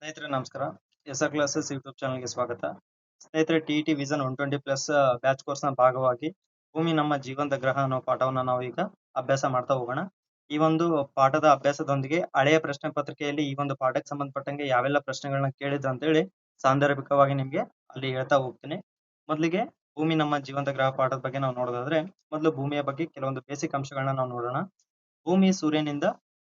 ಸ್ನೇಹಿತರೆ ನಮಸ್ಕಾರ. S R classes YouTube ಚಾನಲ್ಗೆ ಸ್ವಾಗತ. ಸ್ನೇಹಿತರೆ, ಟಿಇಟಿ ವಿಷನ್ 120 ಪ್ಲಸ್ ಬ್ಯಾಚ್ ಕೋರ್ಸ್ನ ಭಾಗವಾಗಿ ಭೂಮಿ ನಮ್ಮ ಜೀವಂತ ಗ್ರಹ ಅನ್ನೋ ಪಾಠವನ್ನ ನಾವು ಈಗ ಅಭ್ಯಾಸ ಮಾಡ್ತಾ ಹೋಗೋಣ. ಈ ಒಂದು ಪಾಠದ ಅಭ್ಯಾಸದೊಂದಿಗೆ ಹಳೆಯ ಪ್ರಶ್ನೆ ಪತ್ರಿಕೆಯಲ್ಲಿ ಈ ಒಂದು ಪಾಠಕ್ಕೆ ಸಂಬಂಧಪಟ್ಟಂಗೆ ಯಾವೆಲ್ಲ ಪ್ರಶ್ನೆಗಳನ್ನ ಕೇಳಿದ್ರು ಅಂತ ಹೇಳಿ ಸಾಂದರ್ಭಿಕವಾಗಿ ನಿಮ್ಗೆ ಅಲ್ಲಿ ಹೇಳ್ತಾ ಹೋಗ್ತೀನಿ. ಮೊದಲಿಗೆ ಭೂಮಿ ನಮ್ಮ ಜೀವಂತ ಗ್ರಹ ಪಾಠದ ಬಗ್ಗೆ ನಾವು ನೋಡೋದಾದ್ರೆ, ಮೊದಲು ಭೂಮಿಯ ಬಗ್ಗೆ ಕೆಲವೊಂದು ಬೇಸಿಕ್ ಅಂಶಗಳನ್ನ ನಾವು ನೋಡೋಣ. ಭೂಮಿ ಸೂರ್ಯನಿಂದ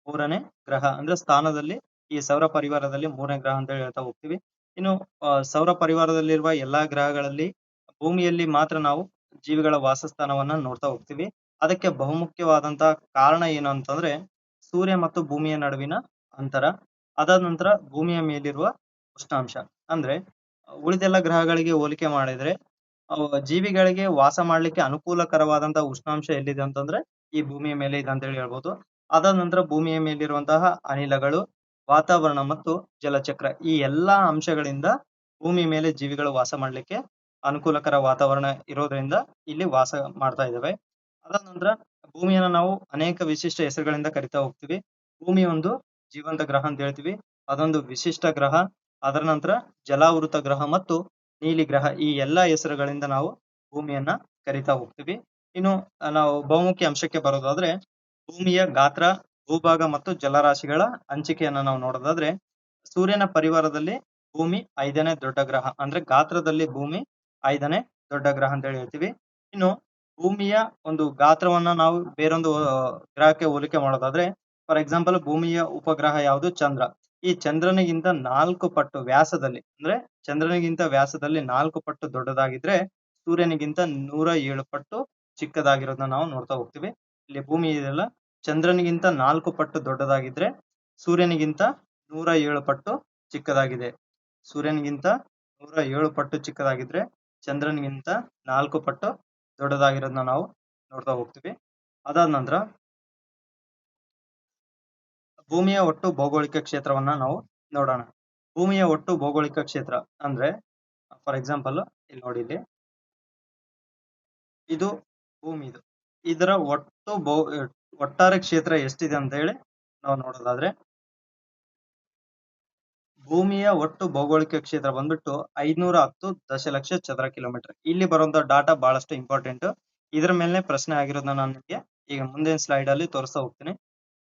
ಮೂರನೇ ಗ್ರಹ ಅಂದ್ರೆ ಸ್ಥಾನದಲ್ಲಿ ಈ ಸೌರ ಪರಿವಾರದಲ್ಲಿ ಮೂರನೇ ಗ್ರಹ ಅಂತ ಹೇಳಿ ಹೇಳ್ತಾ ಹೋಗ್ತೀವಿ. ಇನ್ನು ಸೌರ ಪರಿವಾರದಲ್ಲಿರುವ ಎಲ್ಲಾ ಗ್ರಹಗಳಲ್ಲಿ ಭೂಮಿಯಲ್ಲಿ ಮಾತ್ರ ನಾವು ಜೀವಿಗಳ ವಾಸಸ್ಥಾನವನ್ನ ನೋಡ್ತಾ ಹೋಗ್ತೀವಿ. ಅದಕ್ಕೆ ಬಹುಮುಖ್ಯವಾದಂತಹ ಕಾರಣ ಏನು ಅಂತಂದ್ರೆ ಸೂರ್ಯ ಮತ್ತು ಭೂಮಿಯ ನಡುವಿನ ಅಂತರ, ಅದಾದ ನಂತರ ಭೂಮಿಯ ಮೇಲಿರುವ ಉಷ್ಣಾಂಶ. ಅಂದ್ರೆ ಉಳಿದೆಲ್ಲ ಗ್ರಹಗಳಿಗೆ ಹೋಲಿಕೆ ಮಾಡಿದ್ರೆ ಜೀವಿಗಳಿಗೆ ವಾಸ ಮಾಡ್ಲಿಕ್ಕೆ ಅನುಕೂಲಕರವಾದಂತಹ ಉಷ್ಣಾಂಶ ಎಲ್ಲಿದೆ ಅಂತಂದ್ರೆ ಈ ಭೂಮಿಯ ಮೇಲೆ ಇದೆ ಅಂತ ಹೇಳಿ ಹೇಳ್ಬೋದು. ಅದಾದ ನಂತರ ಭೂಮಿಯ ಮೇಲಿರುವಂತಹ ಅನಿಲಗಳು, ವಾತಾವರಣ ಮತ್ತು ಜಲಚಕ್ರ, ಈ ಎಲ್ಲಾ ಅಂಶಗಳಿಂದ ಭೂಮಿ ಮೇಲೆ ಜೀವಿಗಳು ವಾಸ ಮಾಡ್ಲಿಕ್ಕೆ ಅನುಕೂಲಕರ ವಾತಾವರಣ ಇರೋದ್ರಿಂದ ಇಲ್ಲಿ ವಾಸ ಮಾಡ್ತಾ ಇದ್ದಾವೆ. ಅದಾದ ನಂತರ ಭೂಮಿಯನ್ನ ನಾವು ಅನೇಕ ವಿಶಿಷ್ಟ ಹೆಸರುಗಳಿಂದ ಕರಿತಾ ಹೋಗ್ತೀವಿ. ಭೂಮಿ ಒಂದು ಜೀವಂತ ಗ್ರಹ ಅಂತ ಹೇಳ್ತೀವಿ, ಅದೊಂದು ವಿಶಿಷ್ಟ ಗ್ರಹ, ಅದರ ನಂತರ ಜಲಾವೃತ ಗ್ರಹ ಮತ್ತು ನೀಲಿ ಗ್ರಹ, ಈ ಎಲ್ಲಾ ಹೆಸರುಗಳಿಂದ ನಾವು ಭೂಮಿಯನ್ನ ಕರಿತಾ ಹೋಗ್ತೀವಿ. ಇನ್ನು ನಾವು ಬಹುಮುಖ್ಯ ಅಂಶಕ್ಕೆ ಬರೋದಾದ್ರೆ ಭೂಮಿಯ ಗಾತ್ರ, ಭೂಭಾಗ ಮತ್ತು ಜಲರಾಶಿಗಳ ಹಂಚಿಕೆಯನ್ನ ನಾವು ನೋಡೋದಾದ್ರೆ ಸೂರ್ಯನ ಪರಿವಾರದಲ್ಲಿ ಭೂಮಿ 5ನೇ ದೊಡ್ಡ ಗ್ರಹ, ಅಂದ್ರೆ ಗಾತ್ರದಲ್ಲಿ ಭೂಮಿ 5ನೇ ದೊಡ್ಡ ಗ್ರಹ ಅಂತ ಹೇಳಿ ಹೇಳ್ತೀವಿ. ಇನ್ನು ಭೂಮಿಯ ಒಂದು ಗಾತ್ರವನ್ನ ನಾವು ಬೇರೊಂದು ಗ್ರಹಕ್ಕೆ ಹೋಲಿಕೆ ಮಾಡೋದಾದ್ರೆ, ಫಾರ್ ಎಕ್ಸಾಂಪಲ್ ಭೂಮಿಯ ಉಪಗ್ರಹ ಯಾವುದು? ಚಂದ್ರ. ಈ ಚಂದ್ರನಿಗಿಂತ 4 ಪಟ್ಟು ವ್ಯಾಸದಲ್ಲಿ, ಅಂದ್ರೆ ಚಂದ್ರನಿಗಿಂತ ವ್ಯಾಸದಲ್ಲಿ 4 ಪಟ್ಟು ದೊಡ್ಡದಾಗಿದ್ರೆ ಸೂರ್ಯನಿಗಿಂತ 107 ಪಟ್ಟು ಚಿಕ್ಕದಾಗಿರೋದನ್ನ ನಾವು ನೋಡ್ತಾ ಹೋಗ್ತೀವಿ. ಇಲ್ಲಿ ಭೂಮಿ ಇದೆಯಲ್ಲ, ಚಂದ್ರನಿಗಿಂತ 4 ಪಟ್ಟು ದೊಡ್ಡದಾಗಿದ್ರೆ ಸೂರ್ಯನಿಗಿಂತ 107 ಪಟ್ಟು ಚಿಕ್ಕದಾಗಿದೆ. ಸೂರ್ಯನಿಗಿಂತ 107 ಪಟ್ಟು ಚಿಕ್ಕದಾಗಿದ್ರೆ ಚಂದ್ರನಿಗಿಂತ 4 ಪಟ್ಟು ದೊಡ್ಡದಾಗಿರೋದನ್ನ ನಾವು ನೋಡ್ತಾ ಹೋಗ್ತೀವಿ. ಅದಾದ ನಂತರ ಭೂಮಿಯ ಒಟ್ಟು ಭೌಗೋಳಿಕ ಕ್ಷೇತ್ರವನ್ನ ನಾವು ನೋಡೋಣ. ಭೂಮಿಯ ಒಟ್ಟು ಭೌಗೋಳಿಕ ಕ್ಷೇತ್ರ ಅಂದ್ರೆ ಫಾರ್ ಎಕ್ಸಾಂಪಲ್ ಇಲ್ಲಿ ನೋಡಿ, ಇಲ್ಲಿ ಇದು ಭೂಮಿದು, ಇದರ ಒಟ್ಟಾರೆ ಕ್ಷೇತ್ರ ಎಷ್ಟಿದೆ ಅಂತ ಹೇಳಿ ನಾವು ನೋಡೋದಾದ್ರೆ ಭೂಮಿಯ ಒಟ್ಟು ಭೌಗೋಳಿಕ ಕ್ಷೇತ್ರ ಬಂದ್ಬಿಟ್ಟು 510 ದಶಲಕ್ಷ ಚದರ ಕಿಲೋಮೀಟರ್. ಇಲ್ಲಿ ಬರುವಂತ ಡಾಟಾ ಬಹಳಷ್ಟು ಇಂಪಾರ್ಟೆಂಟ್. ಇದರ ಮೇಲೆ ಪ್ರಶ್ನೆ ಆಗಿರೋದನ್ನ ನಾನು ನಿಮಗೆ ಈಗ ಮುಂದಿನ ಸ್ಲೈಡ್ ಅಲ್ಲಿ ತೋರಿಸ್ತಾ ಹೋಗ್ತೀನಿ.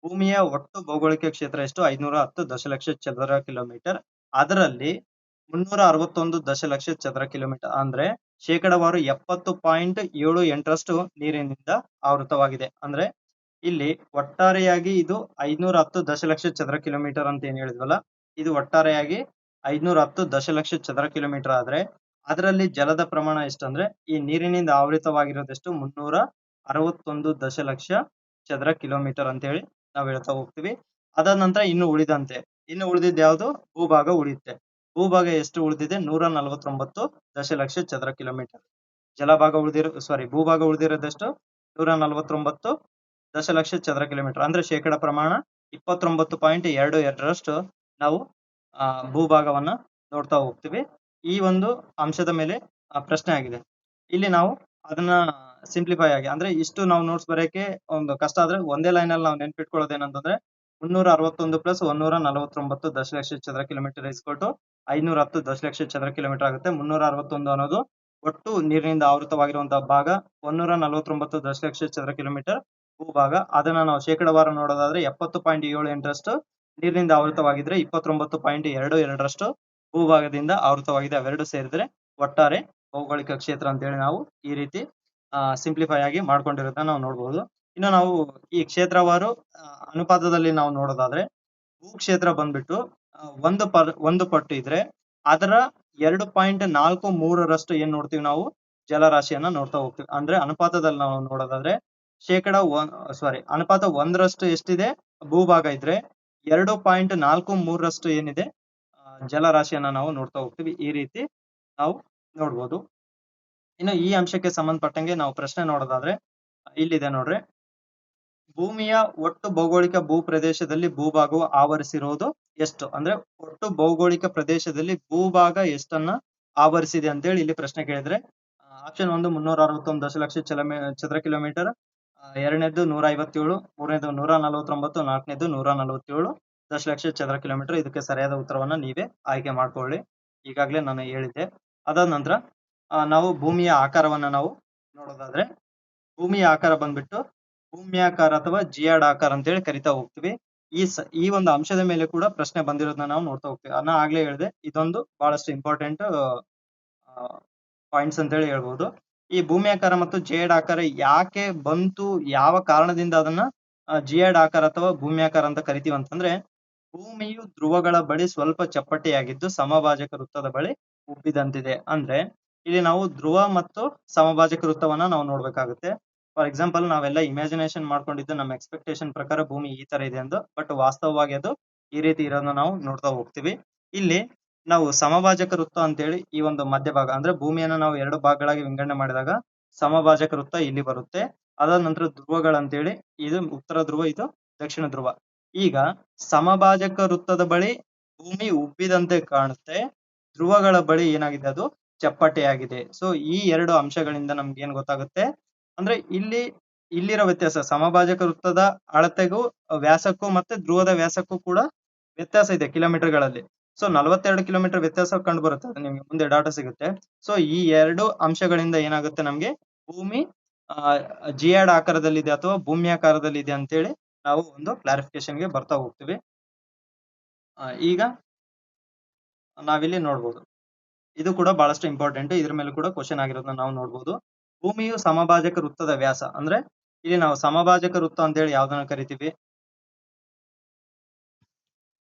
ಭೂಮಿಯ ಒಟ್ಟು ಭೌಗೋಳಿಕ ಕ್ಷೇತ್ರ ಎಷ್ಟು? 510 ದಶಲಕ್ಷ ಚದರ ಕಿಲೋಮೀಟರ್. ಅದರಲ್ಲಿ 361 ದಶಲಕ್ಷ ಚದರ ಕಿಲೋಮೀಟರ್ ಅಂದ್ರೆ ಶೇಕಡವಾರು 70.78ರಷ್ಟು ನೀರಿನಿಂದ ಆವೃತವಾಗಿದೆ. ಅಂದ್ರೆ ಇಲ್ಲಿ ಒಟ್ಟಾರೆಯಾಗಿ ಇದು 510 ದಶಲಕ್ಷ ಚದರ ಕಿಲೋಮೀಟರ್ ಅಂತ ಏನ್ ಹೇಳಿದ್ವಲ್ಲ, ಇದು ಒಟ್ಟಾರೆಯಾಗಿ 510 ದಶಲಕ್ಷ ಚದರ ಕಿಲೋಮೀಟರ್ ಆದ್ರೆ ಅದರಲ್ಲಿ ಜಲದ ಪ್ರಮಾಣ ಎಷ್ಟಂದ್ರೆ ಈ ನೀರಿನಿಂದ ಆವೃತವಾಗಿರೋದೆಷ್ಟು? 361 ದಶಲಕ್ಷ ಚದರ ಕಿಲೋಮೀಟರ್ ಅಂತ ಹೇಳಿ ನಾವು ಹೇಳ್ತಾ ಹೋಗ್ತೀವಿ. ಅದಾದ ನಂತರ ಇನ್ನು ಉಳಿದಿದ್ದು ಯಾವುದು? ಭೂಭಾಗ ಉಳಿಯುತ್ತೆ. ಭೂಭಾಗ ಎಷ್ಟು ಉಳಿದಿದೆ? 149 ದಶಲಕ್ಷ ಚದರ ಕಿಲೋಮೀಟರ್. ಭೂಭಾಗ ಉಳಿದಿರೋದೆಷ್ಟು? 149 ದಶಲಕ್ಷ ಚದರ ಕಿಲೋಮೀಟರ್. ಅಂದ್ರೆ ಶೇಕಡ ಪ್ರಮಾಣ 29.22ರಷ್ಟು ನಾವು ಭೂಭಾಗವನ್ನ ನೋಡ್ತಾ ಹೋಗ್ತೀವಿ. ಈ ಒಂದು ಅಂಶದ ಮೇಲೆ ಪ್ರಶ್ನೆ ಆಗಿದೆ. ಇಲ್ಲಿ ನಾವು ಅದನ್ನ ಸಿಂಪ್ಲಿಫೈ ಆಗಿ, ಅಂದ್ರೆ ಇಷ್ಟು ನಾವು ನೋಟ್ಸ್ ಬರೆಯಕ್ಕೆ ಒಂದು ಕಷ್ಟ ಆದ್ರೆ ಒಂದೇ ಲೈನ್ ಅಲ್ಲಿ ನಾವು ನೆನ್ಪಿಟ್ಕೊಳ್ಳೋದೇನಂತಂದ್ರೆ 361 ಪ್ಲಸ್ 149 ದಶಲಕ್ಷ ಚದರ ಕಿಲೋಮೀಟರ್ ಇಸ್ಕೊಟ್ಟು 510 ದಶಲಕ್ಷ ಚದರ ಕಿಲೋಮೀಟರ್ ಆಗುತ್ತೆ. 361 ಅನ್ನೋದು ಒಟ್ಟು ನೀರಿನಿಂದ ಆವೃತವಾಗಿರುವಂತಹ ಭಾಗ, 149 ದಶಲಕ್ಷ ಚದರ ಕಿಲೋಮೀಟರ್ ಭೂಭಾಗ. ಅದನ್ನ ನಾವು ಶೇಕಡವಾರು ನೋಡೋದಾದ್ರೆ 70.78ರಷ್ಟು ನೀರಿನಿಂದ ಆವೃತವಾಗಿದ್ರೆ 29.22ರಷ್ಟು ಭೂಭಾಗದಿಂದ ಆವೃತವಾಗಿದೆ. ಅವೆರಡು ಸೇರಿದ್ರೆ ಒಟ್ಟಾರೆ ಭೌಗೋಳಿಕ ಕ್ಷೇತ್ರ ಅಂತ ಹೇಳಿ ನಾವು ಈ ರೀತಿ ಸಿಂಪ್ಲಿಫೈ ಆಗಿ ಮಾಡ್ಕೊಂಡಿರೋದನ್ನ ನಾವು ನೋಡಬಹುದು. ಇನ್ನು ನಾವು ಈ ಕ್ಷೇತ್ರವಾರು ಅನುಪಾತದಲ್ಲಿ ನಾವು ನೋಡೋದಾದ್ರೆ ಭೂಕ್ಷೇತ್ರ ಬಂದ್ಬಿಟ್ಟು ಒಂದು ಪಟ್ಟು ಇದ್ರೆ ಅದರ 2.43ರಷ್ಟು ಏನ್ ನೋಡ್ತೀವಿ ನಾವು? ಜಲರಾಶಿಯನ್ನ ನೋಡ್ತಾ ಹೋಗ್ತೀವಿ. ಅಂದ್ರೆ ಅನುಪಾತದಲ್ಲಿ ನಾವು ನೋಡೋದಾದ್ರೆ ಅನುಪಾತ 1ರಷ್ಟು ಎಷ್ಟಿದೆ? ಭೂಭಾಗ ಇದ್ರೆ 2.43ರಷ್ಟು ಏನಿದೆ? ಜಲರಾಶಿಯನ್ನ ನಾವು ನೋಡ್ತಾ ಹೋಗ್ತೀವಿ. ಈ ರೀತಿ ನಾವು ನೋಡ್ಬೋದು. ಇನ್ನು ಈ ಅಂಶಕ್ಕೆ ಸಂಬಂಧಪಟ್ಟಂಗೆ ನಾವು ಪ್ರಶ್ನೆ ನೋಡೋದಾದ್ರೆ ಇಲ್ಲಿದೆ ನೋಡ್ರಿ, ಭೂಮಿಯ ಒಟ್ಟು ಭೌಗೋಳಿಕ ಭೂ ಪ್ರದೇಶದಲ್ಲಿ ಭೂಭಾಗವು ಆವರಿಸಿರುವುದು ಎಷ್ಟು? ಅಂದ್ರೆ ಒಟ್ಟು ಭೌಗೋಳಿಕ ಪ್ರದೇಶದಲ್ಲಿ ಭೂಭಾಗ ಎಷ್ಟನ್ನ ಆವರಿಸಿದೆ ಅಂತೇಳಿ ಇಲ್ಲಿ ಪ್ರಶ್ನೆ ಕೇಳಿದ್ರೆ ಆಪ್ಷನ್ 1 361 ದಶಲಕ್ಷ ಚದರ ಕಿಲೋಮೀಟರ್, ಎರಡನೇದು 157, ಮೂರನೇದು 149, ನಾಲ್ಕನೇದು 147 ದಶಲಕ್ಷ ಚದರ ಕಿಲೋಮೀಟರ್. ಇದಕ್ಕೆ ಸರಿಯಾದ ಉತ್ತರವನ್ನ ನೀವೇ ಆಯ್ಕೆ ಮಾಡ್ಕೊಳ್ಳಿ. ಈಗಾಗಲೇ ನಾನು ಹೇಳಿದ್ದೆ. ಅದಾದ ನಂತರ ನಾವು ಭೂಮಿಯ ಆಕಾರವನ್ನ ನಾವು ನೋಡೋದಾದ್ರೆ, ಭೂಮಿಯ ಆಕಾರ ಬಂದ್ಬಿಟ್ಟು ಭೂಮ್ಯಾಕಾರ ಅಥವಾ ಜಿಯಾಡ್ ಆಕಾರ ಅಂತೇಳಿ ಕರಿತಾ ಹೋಗ್ತೀವಿ. ಈ ಒಂದು ಅಂಶದ ಮೇಲೆ ಕೂಡ ಪ್ರಶ್ನೆ ಬಂದಿರೋದನ್ನ ನಾವು ನೋಡ್ತಾ ಹೋಗ್ತೀವಿ. ನಾನು ಆಗ್ಲೇ ಹೇಳಿದೆ, ಇದೊಂದು ಬಹಳಷ್ಟು ಇಂಪಾರ್ಟೆಂಟ್ ಪಾಯಿಂಟ್ಸ್ ಅಂತೇಳಿ ಹೇಳ್ಬೋದು. ಈ ಭೂಮ್ಯಾಕಾರ ಮತ್ತು ಜಿಯಾಡ್ ಆಕಾರ ಯಾಕೆ ಬಂತು, ಯಾವ ಕಾರಣದಿಂದ ಅದನ್ನ ಜಿಯಾಡ್ ಆಕಾರ ಅಥವಾ ಭೂಮ್ಯಾಕಾರ ಅಂತ ಕರಿತೀವಿ ಅಂತಂದ್ರೆ, ಭೂಮಿಯು ಧ್ರುವಗಳ ಬಳಿ ಸ್ವಲ್ಪ ಚಪ್ಪಟೆಯಾಗಿದ್ದು ಸಮಭಾಜಕ ವೃತ್ತದ ಬಳಿ ಉಬ್ಬಿದಂತಿದೆ. ಅಂದ್ರೆ ಇಲ್ಲಿ ನಾವು ಧ್ರುವ ಮತ್ತು ಸಮಭಾಜಕ ವೃತ್ತವನ್ನ ನಾವು ನೋಡ್ಬೇಕಾಗುತ್ತೆ. ಫಾರ್ ಎಕ್ಸಾಂಪಲ್, ನಾವೆಲ್ಲ ಇಮ್ಯಾಜಿನೇಷನ್ ಮಾಡ್ಕೊಂಡಿದ್ದು ನಮ್ಮ ಎಕ್ಸ್ಪೆಕ್ಟೇಷನ್ ಪ್ರಕಾರ ಭೂಮಿ ಈ ತರ ಇದೆ ಎಂದು, ಬಟ್ ವಾಸ್ತವವಾಗಿ ಅದು ಈ ರೀತಿ ಇರೋದನ್ನ ನಾವು ನೋಡ್ತಾ ಹೋಗ್ತೀವಿ. ಇಲ್ಲಿ ನಾವು ಸಮಭಾಜಕ ವೃತ್ತ ಅಂತೇಳಿ ಈ ಒಂದು ಮಧ್ಯಭಾಗ ಅಂದ್ರೆ ಭೂಮಿಯನ್ನ ನಾವು ಎರಡು ಭಾಗಗಳಾಗಿ ವಿಂಗಡಣೆ ಮಾಡಿದಾಗ ಸಮಭಾಜಕ ವೃತ್ತ ಇಲ್ಲಿ ಬರುತ್ತೆ. ಅದಾದ ನಂತರ ಧ್ರುವಗಳಂತೇಳಿ, ಇದು ಉತ್ತರ ಧ್ರುವ, ಇದು ದಕ್ಷಿಣ ಧ್ರುವ. ಈಗ ಸಮಭಾಜಕ ವೃತ್ತದ ಬಳಿ ಭೂಮಿ ಉಬ್ಬಿದಂತೆ ಕಾಣುತ್ತೆ, ಧ್ರುವಗಳ ಬಳಿ ಏನಾಗಿದೆ, ಅದು ಚಪ್ಪಟೆಯಾಗಿದೆ. ಸೊ ಈ ಎರಡು ಅಂಶಗಳಿಂದ ನಮ್ಗೆ ಏನ್ ಗೊತ್ತಾಗುತ್ತೆ ಅಂದ್ರೆ, ಇಲ್ಲಿರೋ ವ್ಯತ್ಯಾಸ, ಸಮಭಾಜಕ ವೃತ್ತದ ಅಳತೆಗೂ ವ್ಯಾಸಕ್ಕೂ ಮತ್ತೆ ಧ್ರುವದ ವ್ಯಾಸಕ್ಕೂ ಕೂಡ ವ್ಯತ್ಯಾಸ ಇದೆ ಕಿಲೋಮೀಟರ್ಗಳಲ್ಲಿ. ಸೊ 42 ಕಿಲೋಮೀಟರ್ ವ್ಯತ್ಯಾಸ ಕಂಡು ಬರುತ್ತೆ, ನಿಮ್ಗೆ ಮುಂದೆ ಡಾಟಾ ಸಿಗುತ್ತೆ. ಸೊ ಈ ಎರಡು ಅಂಶಗಳಿಂದ ಏನಾಗುತ್ತೆ, ನಮ್ಗೆ ಭೂಮಿ ಜಿಯಾಡ್ ಆಕಾರದಲ್ಲಿದೆ ಅಥವಾ ಭೂಮ್ಯಾಕಾರದಲ್ಲಿದೆ ಅಂತೇಳಿ ನಾವು ಒಂದು ಕ್ಲಾರಿಫಿಕೇಶನ್ಗೆ ಬರ್ತಾ ಹೋಗ್ತೀವಿ. ಈಗ ನಾವಿಲ್ಲಿ ನೋಡ್ಬೋದು, ಇದು ಕೂಡ ಬಹಳಷ್ಟು ಇಂಪಾರ್ಟೆಂಟ್, ಇದ್ರ ಮೇಲೆ ಕೂಡ ಕ್ವಶನ್ ಆಗಿರೋದನ್ನ ನಾವು ನೋಡ್ಬೋದು. ಭೂಮಿಯು ಸಮಭಾಜಕ ವೃತ್ತದ ವ್ಯಾಸ ಅಂದ್ರೆ, ಇಲ್ಲಿ ನಾವು ಸಮಭಾಜಕ ವೃತ್ತ ಅಂತೇಳಿ ಯಾವ್ದನ್ನ ಕರಿತೀವಿ,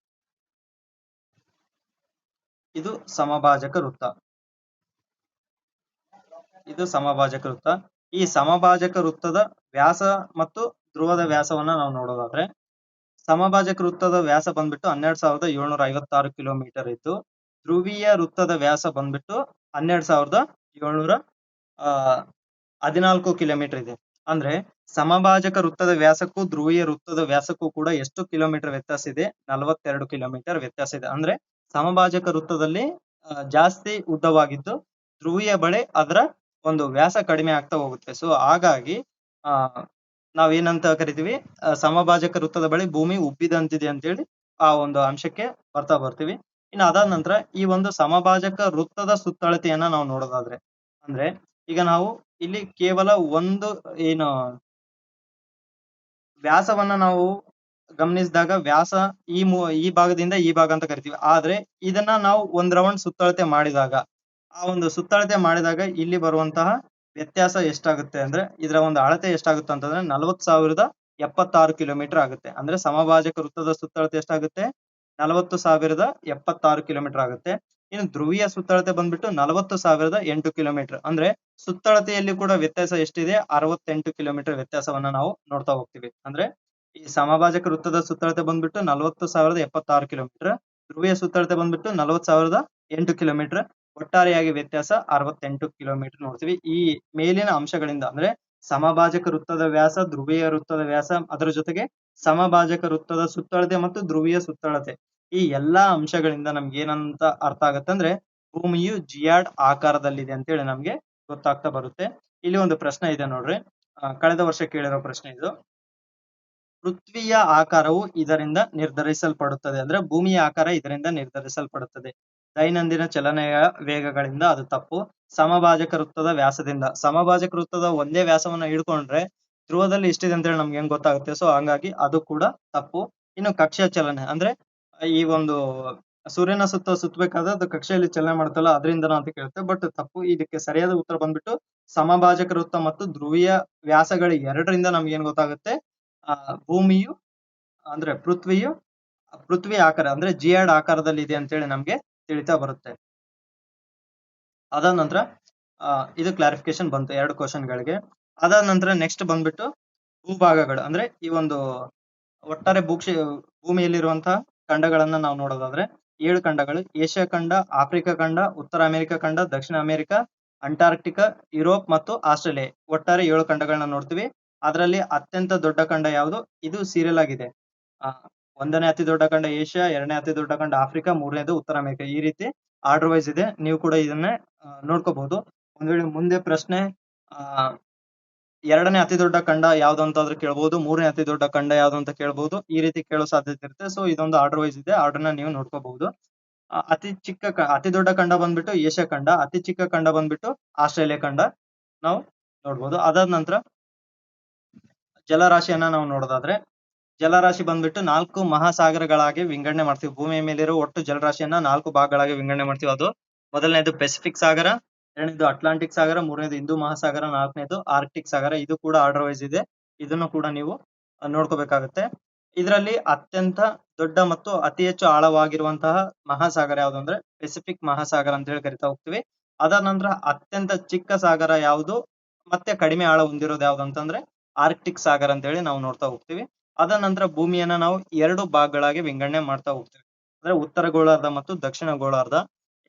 ಇದು ಸಮಭಾಜಕ ವೃತ್ತ, ಇದು ಸಮಭಾಜಕ ವೃತ್ತ. ಈ ಸಮಭಾಜಕ ವೃತ್ತದ ವ್ಯಾಸ ಮತ್ತು ಧ್ರುವದ ವ್ಯಾಸವನ್ನ ನಾವು ನೋಡೋದಾದ್ರೆ, ಸಮಭಾಜಕ ವೃತ್ತದ ವ್ಯಾಸ ಬಂದ್ಬಿಟ್ಟು 12,756 ಕಿಲೋಮೀಟರ್ ಇತ್ತು. ಧ್ರುವೀಯ ವೃತ್ತದ ವ್ಯಾಸ ಬಂದ್ಬಿಟ್ಟು 12,714 ಕಿಲೋಮೀಟರ್ ಇದೆ. ಅಂದ್ರೆ ಸಮಭಾಜಕ ವೃತ್ತದ ವ್ಯಾಸಕ್ಕೂ ಧ್ರುವೀಯ ವೃತ್ತದ ವ್ಯಾಸಕ್ಕೂ ಕೂಡ ಎಷ್ಟು ಕಿಲೋಮೀಟರ್ ವ್ಯತ್ಯಾಸ ಇದೆ, 42 ಕಿಲೋಮೀಟರ್ ವ್ಯತ್ಯಾಸ ಇದೆ. ಅಂದ್ರೆ ಸಮಭಾಜಕ ವೃತ್ತದಲ್ಲಿ ಜಾಸ್ತಿ ಉದ್ದವಾಗಿದ್ದು, ಧ್ರುವೀಯ ಬಳಿ ಅದರ ಒಂದು ವ್ಯಾಸ ಕಡಿಮೆ ಆಗ್ತಾ ಹೋಗುತ್ತೆ. ಸೊ ಹಾಗಾಗಿ ನಾವೇನಂತ ಕರಿತೀವಿ, ಸಮಭಾಜಕ ವೃತ್ತದ ಬಳಿ ಭೂಮಿ ಉಬ್ಬಿದಂತಿದೆ ಅಂತೇಳಿ ಆ ಒಂದು ಅಂಶಕ್ಕೆ ಬರ್ತೀವಿ. ಇನ್ನು ಅದಾದ ನಂತರ ಈ ಒಂದು ಸಮಭಾಜಕ ವೃತ್ತದ ಸುತ್ತಳತೆಯನ್ನ ನಾವು ನೋಡೋದಾದ್ರೆ, ಅಂದ್ರೆ ಈಗ ನಾವು ಇಲ್ಲಿ ಕೇವಲ ಒಂದು ಏನು ವ್ಯಾಸವನ್ನ ನಾವು ಗಮನಿಸಿದಾಗ, ವ್ಯಾಸ ಈ ಭಾಗದಿಂದ ಈ ಭಾಗ ಅಂತ ಕರಿತೀವಿ. ಆದ್ರೆ ಇದನ್ನ ನಾವು ಒಂದ್ ರೌಂಡ್ ಸುತ್ತಳತೆ ಮಾಡಿದಾಗ, ಆ ಒಂದು ಸುತ್ತಳತೆ ಮಾಡಿದಾಗ ಇಲ್ಲಿ ಬರುವಂತಹ ವ್ಯತ್ಯಾಸ ಎಷ್ಟಾಗುತ್ತೆ ಅಂದ್ರೆ, ಇದರ ಒಂದು ಅಳತೆ ಎಷ್ಟಾಗುತ್ತೆ ಅಂತಂದ್ರೆ 40,076 ಕಿಲೋಮೀಟರ್ ಆಗುತ್ತೆ. ಅಂದ್ರೆ ಸಮಭಾಜಕ ವೃತ್ತದ ಸುತ್ತಳತೆ ಎಷ್ಟಾಗುತ್ತೆ, 40,076 ಕಿಲೋಮೀಟರ್ ಆಗುತ್ತೆ. ಇನ್ನು ಧ್ರುವೀಯ ಸುತ್ತಳತೆ ಬಂದ್ಬಿಟ್ಟು 40,008 ಕಿಲೋಮೀಟರ್. ಅಂದ್ರೆ ಸುತ್ತಳತೆಯಲ್ಲಿ ಕೂಡ ವ್ಯತ್ಯಾಸ ಎಷ್ಟಿದೆ, 68 ಕಿಲೋಮೀಟರ್ ವ್ಯತ್ಯಾಸವನ್ನ ನಾವು ನೋಡ್ತಾ ಹೋಗ್ತೀವಿ. ಅಂದ್ರೆ ಈ ಸಮಭಾಜಕ ವೃತ್ತದ ಸುತ್ತಳತೆ ಬಂದ್ಬಿಟ್ಟು 40,076 ಕಿಲೋಮೀಟರ್, ಧ್ರುವೀಯ ಸುತ್ತಳತೆ ಬಂದ್ಬಿಟ್ಟು 40,008 ಕಿಲೋಮೀಟರ್, ಒಟ್ಟಾರೆಯಾಗಿ ವ್ಯತ್ಯಾಸ 68 ಕಿಲೋಮೀಟರ್ ನೋಡ್ತೀವಿ. ಈ ಮೇಲಿನ ಅಂಶಗಳಿಂದ ಅಂದ್ರೆ ಸಮಭಾಜಕ ವೃತ್ತದ ವ್ಯಾಸ, ಧ್ರುವೀಯ ವೃತ್ತದ ವ್ಯಾಸ, ಅದರ ಜೊತೆಗೆ ಸಮಭಾಜಕ ವೃತ್ತದ ಸುತ್ತಳತೆ ಮತ್ತು ಧ್ರುವೀಯ ಸುತ್ತಳತೆ, ಈ ಎಲ್ಲಾ ಅಂಶಗಳಿಂದ ನಮ್ಗೆ ಏನಂತ ಅರ್ಥ ಆಗತ್ತೆ ಅಂದ್ರೆ, ಭೂಮಿಯು ಜಿಯಾಡ್ ಆಕಾರದಲ್ಲಿದೆ ಅಂತೇಳಿ ನಮ್ಗೆ ಗೊತ್ತಾಗ್ತಾ ಬರುತ್ತೆ. ಇಲ್ಲಿ ಒಂದು ಪ್ರಶ್ನೆ ಇದೆ ನೋಡ್ರಿ, ಕಳೆದ ವರ್ಷ ಕೇಳಿರೋ ಪ್ರಶ್ನೆ ಇದು. ಪೃಥ್ವಿಯ ಆಕಾರವು ಇದರಿಂದ ನಿರ್ಧರಿಸಲ್ಪಡುತ್ತದೆ, ಅಂದ್ರೆ ಭೂಮಿಯ ಆಕಾರ ಇದರಿಂದ ನಿರ್ಧರಿಸಲ್ಪಡುತ್ತದೆ. ದೈನಂದಿನ ಚಲನೆಯ ವೇಗಗಳಿಂದ ಅದು ತಪ್ಪು. ಸಮಭಾಜಕ ವೃತ್ತದ ವ್ಯಾಸದಿಂದ, ಸಮಭಾಜಕ ವೃತ್ತದ ಒಂದೇ ವ್ಯಾಸವನ್ನ ಹಿಡ್ಕೊಂಡ್ರೆ ಧ್ರುವದಲ್ಲಿ ಇಷ್ಟಿದೆ ಅಂತೇಳಿ ನಮ್ಗೆ ಹೆಂಗ್ ಗೊತ್ತಾಗುತ್ತೆ. ಸೊ ಹಂಗಾಗಿ ಅದು ಕೂಡ ತಪ್ಪು. ಇನ್ನು ಕಕ್ಷೆಯ ಚಲನೆ ಅಂದ್ರೆ, ಈ ಒಂದು ಸೂರ್ಯನ ಸುತ್ತಬೇಕಾದ್ರೆ ಅದು ಕಕ್ಷೆಯಲ್ಲಿ ಚಲನೆ ಮಾಡ್ತಲ್ಲ, ಅದರಿಂದನ ಅಂತ ಕೇಳುತ್ತೆ, ಬಟ್ ತಪ್ಪು. ಇದಕ್ಕೆ ಸರಿಯಾದ ಉತ್ತರ ಬಂದ್ಬಿಟ್ಟು ಸಮಭಾಜಕ ವೃತ್ತ ಮತ್ತು ಧ್ರುವೀಯ ವ್ಯಾಸಗಳು ಎರಡರಿಂದ ನಮ್ಗೆ ಏನ್ ಗೊತ್ತಾಗುತ್ತೆ, ಭೂಮಿಯು ಅಂದ್ರೆ ಪೃಥ್ವಿ ಆಕಾರ ಅಂದ್ರೆ ಜಿಯಾಡ್ ಆಕಾರದಲ್ಲಿ ಇದೆ ಅಂತೇಳಿ ನಮ್ಗೆ ತಿಳಿತಾ ಬರುತ್ತೆ. ಅದಾದ ನಂತರ ಇದು ಕ್ಲಾರಿಫಿಕೇಶನ್ ಬಂತು 2 ಕ್ವಶನ್ಗಳಿಗೆ. ಅದಾದ ನಂತರ ನೆಕ್ಸ್ಟ್ ಬಂದ್ಬಿಟ್ಟು ಭೂಭಾಗಗಳು ಅಂದ್ರೆ ಈ ಒಂದು ಒಟ್ಟಾರೆ ಭೂಮಿಯಲ್ಲಿರುವಂತಹ ಖಂಡಗಳನ್ನ ನಾವು ನೋಡೋದಾದ್ರೆ 7 ಖಂಡಗಳು: ಏಷ್ಯಾ ಖಂಡ, ಆಫ್ರಿಕಾ ಖಂಡ, ಉತ್ತರ ಅಮೆರಿಕ ಖಂಡ, ದಕ್ಷಿಣ ಅಮೆರಿಕ, ಅಂಟಾರ್ಕ್ಟಿಕಾ, ಯುರೋಪ್ ಮತ್ತು ಆಸ್ಟ್ರೇಲಿಯಾ. ಒಟ್ಟಾರೆ 7 ಖಂಡಗಳನ್ನ ನೋಡ್ತೀವಿ. ಅದರಲ್ಲಿ ಅತ್ಯಂತ ದೊಡ್ಡ ಖಂಡ ಯಾವುದು, ಇದು ಸೀರಿಯಲ್ ಆಗಿದೆ. 1ನೇ ಅತಿ ದೊಡ್ಡ ಖಂಡ ಏಷ್ಯಾ, 2ನೇ ಅತಿ ದೊಡ್ಡ ಖಂಡ ಆಫ್ರಿಕಾ, 3ನೇದು ಉತ್ತರ ಅಮೆರಿಕ. ಈ ರೀತಿ ಆರ್ಡರ್ ವೈಸ್ ಇದೆ, ನೀವು ಕೂಡ ಇದನ್ನ ನೋಡ್ಕೋಬಹುದು. ಒಂದ್ ವೇಳೆ ಮುಂದೆ ಪ್ರಶ್ನೆ ಎರಡನೇ ಅತಿ ದೊಡ್ಡ ಖಂಡ ಯಾವ್ದು ಅಂತಾದ್ರೂ ಕೇಳ್ಬೋದು, ಮೂರನೇ ಅತಿ ದೊಡ್ಡ ಖಂಡ ಯಾವ್ದು ಅಂತ ಕೇಳ್ಬೋದು. ಈ ರೀತಿ ಕೇಳೋ ಸಾಧ್ಯತೆ ಇರುತ್ತೆ. ಸೊ ಇದೊಂದು ಆರ್ಡರ್ ವೈಸ್ ಇದೆ, ಆರ್ಡರ್ ನ ನೀವು ನೋಡ್ಕೋಬಹುದು. ಅತಿ ದೊಡ್ಡ ಖಂಡ ಬಂದ್ಬಿಟ್ಟು ಏಷ್ಯಾ ಖಂಡ, ಅತಿ ಚಿಕ್ಕ ಖಂಡ ಬಂದ್ಬಿಟ್ಟು ಆಸ್ಟ್ರೇಲಿಯಾ ಖಂಡ ನಾವು ನೋಡ್ಬೋದು. ಅದಾದ ನಂತರ ಜಲರಾಶಿಯನ್ನ ನಾವು ನೋಡೋದಾದ್ರೆ, ಜಲರಾಶಿ ಬಂದ್ಬಿಟ್ಟು 4 ಮಹಾಸಾಗರಗಳಾಗಿ ವಿಂಗಡಣೆ ಮಾಡ್ತೀವಿ. ಭೂಮಿಯ ಮೇಲಿರೋ ಒಟ್ಟು ಜಲರಾಶಿಯನ್ನ 4 ಭಾಗಗಳಾಗಿ ವಿಂಗಡಣೆ ಮಾಡ್ತೀವಿ. ಅದು ಮೊದಲನೇದು ಪೆಸಿಫಿಕ್ ಸಾಗರ, ಎರಡನೇದು ಅಟ್ಲಾಂಟಿಕ್ ಸಾಗರ, ಮೂರನೇದು ಹಿಂದೂ ಮಹಾಸಾಗರ, ನಾಲ್ಕನೇದು ಆರ್ಕ್ಟಿಕ್ ಸಾಗರ. ಇದು ಕೂಡ ಆರ್ಡರ್ ವೈಸ್ ಇದೆ, ಇದನ್ನು ಕೂಡ ನೀವು ನೋಡ್ಕೋಬೇಕಾಗುತ್ತೆ. ಇದರಲ್ಲಿ ಅತ್ಯಂತ ದೊಡ್ಡ ಮತ್ತು ಅತಿ ಹೆಚ್ಚು ಆಳವಾಗಿರುವಂತಹ ಮಹಾಸಾಗರ ಯಾವುದು ಅಂದ್ರೆ ಪೆಸಿಫಿಕ್ ಮಹಾಸಾಗರ ಅಂತ ಹೇಳಿ ಕರಿತಾ ಹೋಗ್ತೀವಿ. ಅದಾದ ನಂತರ ಅತ್ಯಂತ ಚಿಕ್ಕ ಸಾಗರ ಯಾವುದು ಮತ್ತೆ ಕಡಿಮೆ ಆಳ ಹೊಂದಿರೋದು ಯಾವ್ದು ಅಂತಂದ್ರೆ ಆರ್ಕ್ಟಿಕ್ ಸಾಗರ ಅಂತ ಹೇಳಿ ನಾವು ನೋಡ್ತಾ ಹೋಗ್ತೀವಿ. ಅದ ನಂತರ ಭೂಮಿಯನ್ನ ನಾವು 2 ಭಾಗಗಳಾಗಿ ವಿಂಗಡಣೆ ಮಾಡ್ತಾ ಹೋಗ್ತೀವಿ, ಅಂದ್ರೆ ಉತ್ತರ ಗೋಳಾರ್ಧ ಮತ್ತು ದಕ್ಷಿಣ ಗೋಳಾರ್ಧ.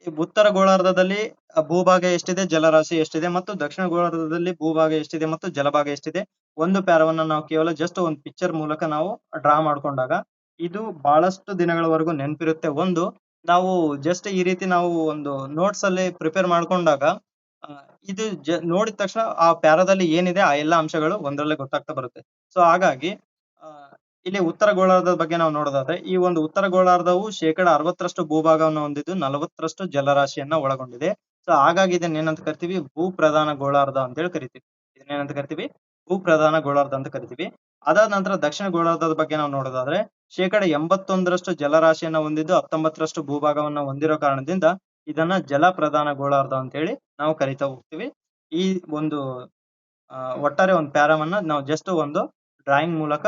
ಈ ಉತ್ತರ ಗೋಳಾರ್ಧದಲ್ಲಿ ಭೂಭಾಗ ಎಷ್ಟಿದೆ, ಜಲರಾಶಿ ಎಷ್ಟಿದೆ, ಮತ್ತು ದಕ್ಷಿಣ ಗೋಳಾರ್ಧದಲ್ಲಿ ಭೂಭಾಗ ಎಷ್ಟಿದೆ ಮತ್ತು ಜಲಭಾಗ ಎಷ್ಟಿದೆ, ಒಂದು ಪ್ಯಾರವನ್ನ ನಾವು ಕೇವಲ ಜಸ್ಟ್ ಒಂದು ಪಿಕ್ಚರ್ ಮೂಲಕ ನಾವು ಡ್ರಾ ಮಾಡ್ಕೊಂಡಾಗ ಇದು ಬಹಳಷ್ಟು ದಿನಗಳವರೆಗೂ ನೆನಪಿರುತ್ತೆ. ಒಂದು ನಾವು ಜಸ್ಟ್ ಈ ರೀತಿ ನಾವು ಒಂದು ನೋಟ್ಸ್ ಅಲ್ಲಿ ಪ್ರಿಪೇರ್ ಮಾಡ್ಕೊಂಡಾಗ ಇದು ನೋಡಿದ ತಕ್ಷಣ ಆ ಪ್ಯಾರಾದಲ್ಲಿ ಏನಿದೆ ಆ ಎಲ್ಲಾ ಅಂಶಗಳು ಒಂದರಲ್ಲೇ ಗೊತ್ತಾಗ್ತಾ ಬರುತ್ತೆ. ಸೊ ಹಾಗಾಗಿ ಇಲ್ಲಿ ಉತ್ತರ ಗೋಳಾರ್ಧದ ಬಗ್ಗೆ ನಾವು ನೋಡೋದಾದ್ರೆ, ಈ ಒಂದು ಉತ್ತರ ಗೋಳಾರ್ಧವು 60% ಭೂಭಾಗವನ್ನು ಹೊಂದಿದ್ದು 40% ಜಲರಾಶಿಯನ್ನ ಒಳಗೊಂಡಿದೆ. ಸೊ ಹಾಗಾಗಿ ಇದನ್ನ ಏನಂತ ಕರಿತೀವಿ, ಭೂ ಪ್ರಧಾನ ಗೋಳಾರ್ಧ ಅಂತ ಹೇಳಿ ಕರಿತೀವಿ. ಇದನ್ನೇನಂತ ಕರಿತೀವಿ, ಭೂ ಪ್ರಧಾನ ಗೋಳಾರ್ಧ ಅಂತ ಕರಿತೀವಿ. ಅದಾದ ನಂತರ ದಕ್ಷಿಣ ಗೋಳಾರ್ಧದ ಬಗ್ಗೆ ನಾವು ನೋಡೋದಾದ್ರೆ, 81% ಜಲರಾಶಿಯನ್ನ ಹೊಂದಿದ್ದು 19% ಭೂಭಾಗವನ್ನ ಹೊಂದಿರೋ ಕಾರಣದಿಂದ ಇದನ್ನ ಜಲ ಪ್ರಧಾನ ಗೋಳಾರ್ಧ ಅಂತ ಹೇಳಿ ನಾವು ಕರಿತಾ ಹೋಗ್ತೀವಿ. ಈ ಒಂದು ಒಟ್ಟಾರೆ ಒಂದು ಪ್ಯಾರಾವನ್ನ ನಾವು ಜಸ್ಟ್ ಒಂದು ಡ್ರಾಯಿಂಗ್ ಮೂಲಕ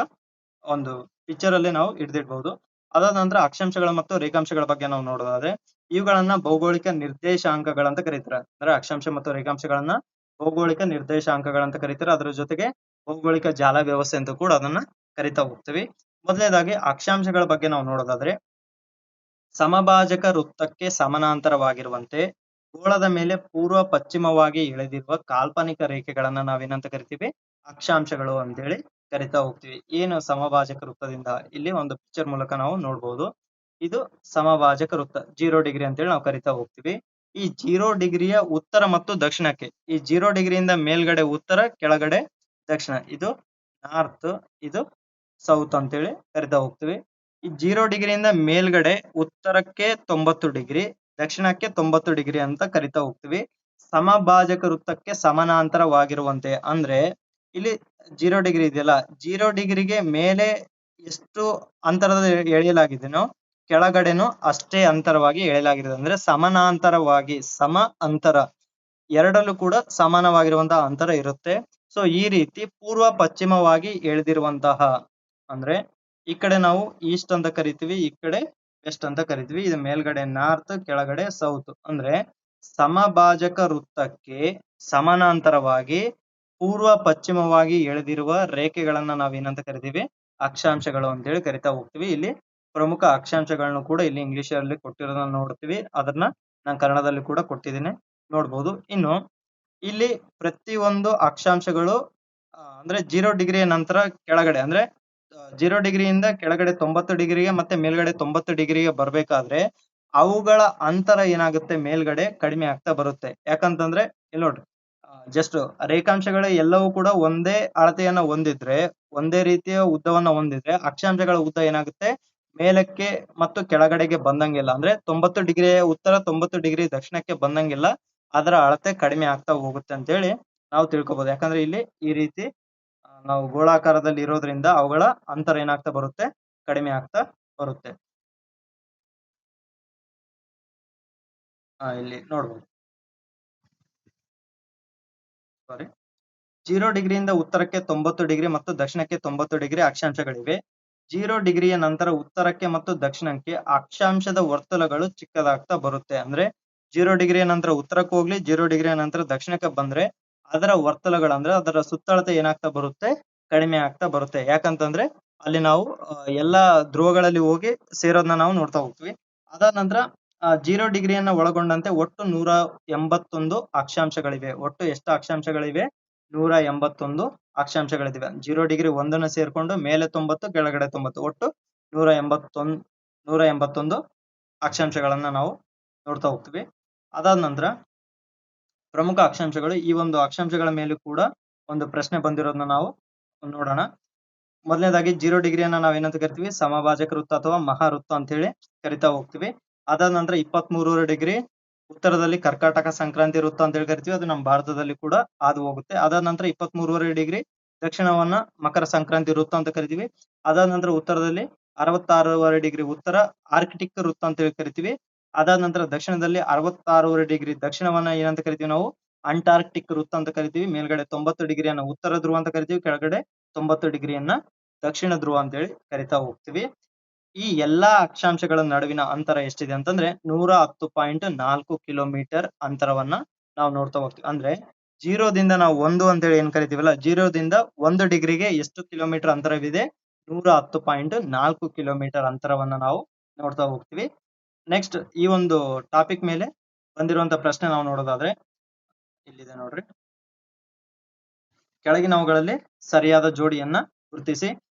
ಒಂದು ಪಿಕ್ಚರ್ ಅಲ್ಲಿ ನಾವು ಹಿಡಿದಿಡ್ಬಹುದು. ಅದಾದ ನಂತರ ಅಕ್ಷಾಂಶಗಳ ಮತ್ತು ರೇಖಾಂಶಗಳ ಬಗ್ಗೆ ನಾವು ನೋಡೋದಾದ್ರೆ, ಇವುಗಳನ್ನ ಭೌಗೋಳಿಕ ನಿರ್ದೇಶಾಂಕಗಳಂತ ಕರೀತಾರೆ. ಅಂದ್ರೆ ಅಕ್ಷಾಂಶ ಮತ್ತು ರೇಖಾಂಶಗಳನ್ನ ಭೌಗೋಳಿಕ ನಿರ್ದೇಶಾಂಕಗಳಂತ ಕರೀತಾರೆ. ಅದರ ಜೊತೆಗೆ ಭೌಗೋಳಿಕ ಜಾಲ ವ್ಯವಸ್ಥೆ ಅಂತ ಕೂಡ ಅದನ್ನ ಕರಿತಾ ಹೋಗ್ತೀವಿ. ಮೊದಲನೇದಾಗಿ ಅಕ್ಷಾಂಶಗಳ ಬಗ್ಗೆ ನಾವು ನೋಡೋದಾದ್ರೆ, ಸಮಭಾಜಕ ವೃತ್ತಕ್ಕೆ ಸಮಾನಾಂತರವಾಗಿರುವಂತೆ ಗೋಳದ ಮೇಲೆ ಪೂರ್ವ ಪಶ್ಚಿಮವಾಗಿ ಎಳೆದಿರುವ ಕಾಲ್ಪನಿಕ ರೇಖೆಗಳನ್ನ ನಾವೇನಂತ ಕರಿತೀವಿ, ಅಕ್ಷಾಂಶಗಳು ಅಂತೇಳಿ ಕರಿತಾ ಹೋಗ್ತೀವಿ. ಏನು ಸಮಭಾಜಕ ವೃತ್ತದಿಂದ ಇಲ್ಲಿ ಒಂದು ಪಿಕ್ಚರ್ ಮೂಲಕ ನಾವು ನೋಡ್ಬೋದು. ಇದು ಸಮಭಾಜಕ ವೃತ್ತ 0 ಡಿಗ್ರಿ ಅಂತೇಳಿ ನಾವು ಕರಿತಾ ಹೋಗ್ತೀವಿ. ಈ 0 ಡಿಗ್ರಿಯ ಉತ್ತರ ಮತ್ತು ದಕ್ಷಿಣಕ್ಕೆ, ಈ 0 ಡಿಗ್ರಿಯಿಂದ ಮೇಲ್ಗಡೆ ಉತ್ತರ, ಕೆಳಗಡೆ ದಕ್ಷಿಣ, ಇದು ನಾರ್ತ್, ಇದು ಸೌತ್ ಅಂತೇಳಿ ಕರಿತಾ ಹೋಗ್ತೀವಿ. ಈ 0 ಡಿಗ್ರಿಯಿಂದ ಮೇಲ್ಗಡೆ ಉತ್ತರಕ್ಕೆ 90 ಡಿಗ್ರಿ, ದಕ್ಷಿಣಕ್ಕೆ 90 ಡಿಗ್ರಿ ಅಂತ ಕರಿತಾ ಹೋಗ್ತೀವಿ. ಸಮಭಾಜಕ ವೃತ್ತಕ್ಕೆ ಸಮಾನಾಂತರವಾಗಿರುವಂತೆ ಅಂದ್ರೆ ಇಲ್ಲಿ 0 ಡಿಗ್ರಿ ಇದೆಯಲ್ಲ, 0 ಡಿಗ್ರಿಗೆ ಮೇಲೆ ಎಷ್ಟು ಅಂತರದ ಎಳೆಯಲಾಗಿದೆನೋ ಕೆಳಗಡೆನೂ ಅಷ್ಟೇ ಅಂತರವಾಗಿ ಎಳೆಯಲಾಗಿದೆ. ಅಂದ್ರೆ ಸಮಾನಾಂತರವಾಗಿ, ಸಮ ಅಂತರ ಎರಡಲ್ಲೂ ಕೂಡ ಸಮಾನವಾಗಿರುವಂತಹ ಅಂತರ ಇರುತ್ತೆ. ಸೊ ಈ ರೀತಿ ಪೂರ್ವ ಪಶ್ಚಿಮವಾಗಿ ಎಳೆದಿರುವಂತಹ, ಅಂದ್ರೆ ಈ ಕಡೆ ನಾವು ಈಸ್ಟ್ ಅಂತ ಕರಿತೀವಿ, ಈ ಕಡೆ ವೆಸ್ಟ್ ಅಂತ ಕರಿತೀವಿ. ಇದು ಮೇಲ್ಗಡೆ ನಾರ್ತ್, ಕೆಳಗಡೆ ಸೌತ್. ಅಂದ್ರೆ ಸಮಭಾಜಕ ವೃತ್ತಕ್ಕೆ ಸಮಾನಾಂತರವಾಗಿ ಪೂರ್ವ ಪಶ್ಚಿಮವಾಗಿ ಎಳೆದಿರುವ ರೇಖೆಗಳನ್ನ ನಾವೇನಂತ ಕರಿತೀವಿ, ಅಕ್ಷಾಂಶಗಳು ಅಂತೇಳಿ ಕರಿತಾ ಹೋಗ್ತೀವಿ. ಇಲ್ಲಿ ಪ್ರಮುಖ ಅಕ್ಷಾಂಶಗಳನ್ನು ಕೂಡ ಇಲ್ಲಿ ಇಂಗ್ಲಿಷ್ ಅಲ್ಲಿ ಕೊಟ್ಟಿರೋದನ್ನ ನೋಡ್ತೀವಿ, ಅದನ್ನ ನಾನು ಕನ್ನಡದಲ್ಲಿ ಕೂಡ ಕೊಟ್ಟಿದ್ದೀನಿ, ನೋಡ್ಬೋದು. ಇನ್ನು ಇಲ್ಲಿ ಪ್ರತಿಯೊಂದು ಅಕ್ಷಾಂಶಗಳು ಅಂದ್ರೆ 0 ಡಿಗ್ರಿಯ ನಂತರ ಕೆಳಗಡೆ, ಅಂದ್ರೆ 0 ಡಿಗ್ರಿಯಿಂದ ಕೆಳಗಡೆ 90 ಡಿಗ್ರಿಗೆ ಮತ್ತೆ ಮೇಲ್ಗಡೆ 90 ಡಿಗ್ರಿಗೆ ಬರ್ಬೇಕಾದ್ರೆ ಅವುಗಳ ಅಂತರ ಏನಾಗುತ್ತೆ, ಮೇಲ್ಗಡೆ ಕಡಿಮೆ ಆಗ್ತಾ ಬರುತ್ತೆ. ಯಾಕಂತಂದ್ರೆ ಇಲ್ಲಿ ನೋಡ್ರಿ, ಜಸ್ಟ್ ರೇಖಾಂಶಗಳ ಎಲ್ಲವೂ ಕೂಡ ಒಂದೇ ಅಳತೆಯನ್ನ ಹೊಂದಿದ್ರೆ, ಒಂದೇ ರೀತಿಯ ಉದ್ದವನ್ನ ಹೊಂದಿದ್ರೆ ಅಕ್ಷಾಂಶಗಳ ಉದ್ದ ಏನಾಗುತ್ತೆ, ಮೇಲಕ್ಕೆ ಮತ್ತು ಕೆಳಗಡೆಗೆ ಬಂದಂಗಿಲ್ಲ. ಅಂದ್ರೆ 90 ಡಿಗ್ರಿ ಉತ್ತರ, 90 ಡಿಗ್ರಿ ದಕ್ಷಿಣಕ್ಕೆ ಬಂದಂಗಿಲ್ಲ, ಅದರ ಅಳತೆ ಕಡಿಮೆ ಆಗ್ತಾ ಹೋಗುತ್ತೆ ಅಂತ ಹೇಳಿ ನಾವು ತಿಳ್ಕೊಬಹುದು. ಯಾಕಂದ್ರೆ ಇಲ್ಲಿ ಈ ರೀತಿ ನಾವು ಗೋಳಾಕಾರದಲ್ಲಿ ಇರೋದ್ರಿಂದ ಅವುಗಳ ಅಂತರ ಏನಾಗ್ತಾ ಬರುತ್ತೆ, ಕಡಿಮೆ ಆಗ್ತಾ ಬರುತ್ತೆ. ಇಲ್ಲಿ ನೋಡ್ಬೋದು, ಸಾರಿ, 0 ಡಿಗ್ರಿಯಿಂದ ಉತ್ತರಕ್ಕೆ 90 ಡಿಗ್ರಿ ಮತ್ತು ದಕ್ಷಿಣಕ್ಕೆ 90 ಡಿಗ್ರಿ ಅಕ್ಷಾಂಶಗಳಿವೆ. 0 ಡಿಗ್ರಿಯ ನಂತರ ಉತ್ತರಕ್ಕೆ ಮತ್ತು ದಕ್ಷಿಣಕ್ಕೆ ಅಕ್ಷಾಂಶದ ವರ್ತುಲಗಳು ಚಿಕ್ಕದಾಗ್ತಾ ಬರುತ್ತೆ. ಅಂದ್ರೆ 0 ಡಿಗ್ರಿಯ ನಂತರ ಉತ್ತರಕ್ಕೆ ಹೋಗ್ಲಿ, 0 ಡಿಗ್ರಿಯ ನಂತರ ದಕ್ಷಿಣಕ್ಕೆ ಬಂದ್ರೆ ಅದರ ವರ್ತುಲಗಳು, ಅಂದ್ರೆ ಅದರ ಸುತ್ತಳತೆ ಏನಾಗ್ತಾ ಬರುತ್ತೆ, ಕಡಿಮೆ ಆಗ್ತಾ ಬರುತ್ತೆ. ಯಾಕಂತಂದ್ರೆ ಅಲ್ಲಿ ನಾವು ಎಲ್ಲಾ ಧ್ರುವಗಳಲ್ಲಿ ಹೋಗಿ ಸೇರೋದನ್ನ ನಾವು ನೋಡ್ತಾ ಹೋಗ್ತೀವಿ. ಅದಾದ ನಂತರ 0 ಡಿಗ್ರಿಯನ್ನ ಒಳಗೊಂಡಂತೆ ಒಟ್ಟು 181 ಅಕ್ಷಾಂಶಗಳಿವೆ. ಒಟ್ಟು ಎಷ್ಟು ಅಕ್ಷಾಂಶಗಳಿವೆ, 181 ಅಕ್ಷಾಂಶಗಳಿವೆ. 0 ಡಿಗ್ರಿ ಒಂದನ್ನು ಸೇರ್ಕೊಂಡು ಮೇಲೆ 90, ಕೆಳಗಡೆ 90, ಒಟ್ಟು 181 ಅಕ್ಷಾಂಶಗಳನ್ನ ನಾವು ನೋಡ್ತಾ ಹೋಗ್ತೀವಿ. ಅದಾದ ನಂತರ ಪ್ರಮುಖ ಅಕ್ಷಾಂಶಗಳು, ಈ ಒಂದು ಅಕ್ಷಾಂಶಗಳ ಮೇಲೂ ಕೂಡ ಒಂದು ಪ್ರಶ್ನೆ ಬಂದಿರೋದನ್ನ ನಾವು ನೋಡೋಣ. ಮೊದಲನೇದಾಗಿ 0 ಡಿಗ್ರಿಯನ್ನ ನಾವೇನಂತ ಕರಿತೀವಿ, ಸಮಭಾಜಕ ವೃತ್ತ ಅಥವಾ ಮಹಾವೃತ್ತ ಅಂತ ಹೇಳಿ ಕರಿತಾ ಹೋಗ್ತೀವಿ. ಅದಾದ ನಂತರ 23 ಡಿಗ್ರಿ ಉತ್ತರದಲ್ಲಿ ಕರ್ಕಾಟಕ ಸಂಕ್ರಾಂತಿ ವೃತ್ತ ಅಂತ ಹೇಳಿ ಕರಿತೀವಿ. ಅದು ನಮ್ಮ ಭಾರತದಲ್ಲಿ ಕೂಡ ಹಾದು ಹೋಗುತ್ತೆ. ಅದಾದ ನಂತರ 23 ಡಿಗ್ರಿ ದಕ್ಷಿಣವನ್ನ ಮಕರ ಸಂಕ್ರಾಂತಿ ವೃತ್ತ ಅಂತ ಕರಿತೀವಿ. ಅದಾದ ನಂತರ ಉತ್ತರದಲ್ಲಿ 66 ಡಿಗ್ರಿ ಉತ್ತರ ಆರ್ಕಿಟಿಕ್ ವೃತ್ತ ಅಂತ ಹೇಳಿ ಕರಿತೀವಿ. ಅದಾದ ನಂತರ ದಕ್ಷಿಣದಲ್ಲಿ 66 ಡಿಗ್ರಿ ದಕ್ಷಿಣವನ್ನ ಏನಂತ ಕರಿತೀವಿ ನಾವು, ಅಂಟಾರ್ಕ್ಟಿಕ್ ವೃತ್ತ ಅಂತ ಕರಿತೀವಿ. ಮೇಲ್ಗಡೆ 90 ಡಿಗ್ರಿಯನ್ನ ಉತ್ತರ ಧ್ರುವ ಅಂತ ಕರಿತೀವಿ, ಕೆಳಗಡೆ 90 ಡಿಗ್ರಿಯನ್ನ ದಕ್ಷಿಣ ಧ್ರುವ ಅಂತ ಹೇಳಿ ಕರಿತಾ ಹೋಗ್ತೀವಿ. ಈ ಎಲ್ಲಾ ಅಕ್ಷಾಂಶಗಳ ನಡುವಿನ ಅಂತರ ಎಷ್ಟಿದೆ ಅಂತಂದ್ರೆ 110.4 ಕಿಲೋಮೀಟರ್ ಅಂತರವನ್ನ ನಾವು ನೋಡ್ತಾ ಹೋಗ್ತೀವಿ. ಅಂದ್ರೆ 0 ದಿಂದ ನಾವು 1 ಅಂತ ಹೇಳಿ ಏನ್ ಕರಿತೀವಲ್ಲ, 0 ದಿಂದ 1 ಡಿಗ್ರಿಗೆ ಎಷ್ಟು ಕಿಲೋಮೀಟರ್ ಅಂತರವಿದೆ, 110.4 ಕಿಲೋಮೀಟರ್ ಅಂತರವನ್ನ ನಾವು ನೋಡ್ತಾ ಹೋಗ್ತೀವಿ. ನೆಕ್ಸ್ಟ್ ಈ ಒಂದು ಟಾಪಿಕ್ ಮೇಲೆ ಬಂದಿರುವಂತ ಪ್ರಶ್ನೆ ನಾವು ನೋಡೋದಾದ್ರೆ ಇಲ್ಲಿದೆ ನೋಡ್ರಿ. ಕೆಳಗಿನವುಗಳಲ್ಲಿ ಸರಿಯಾದ ಜೋಡಿಯನ್ನ ಗುರುತಿಸಿ.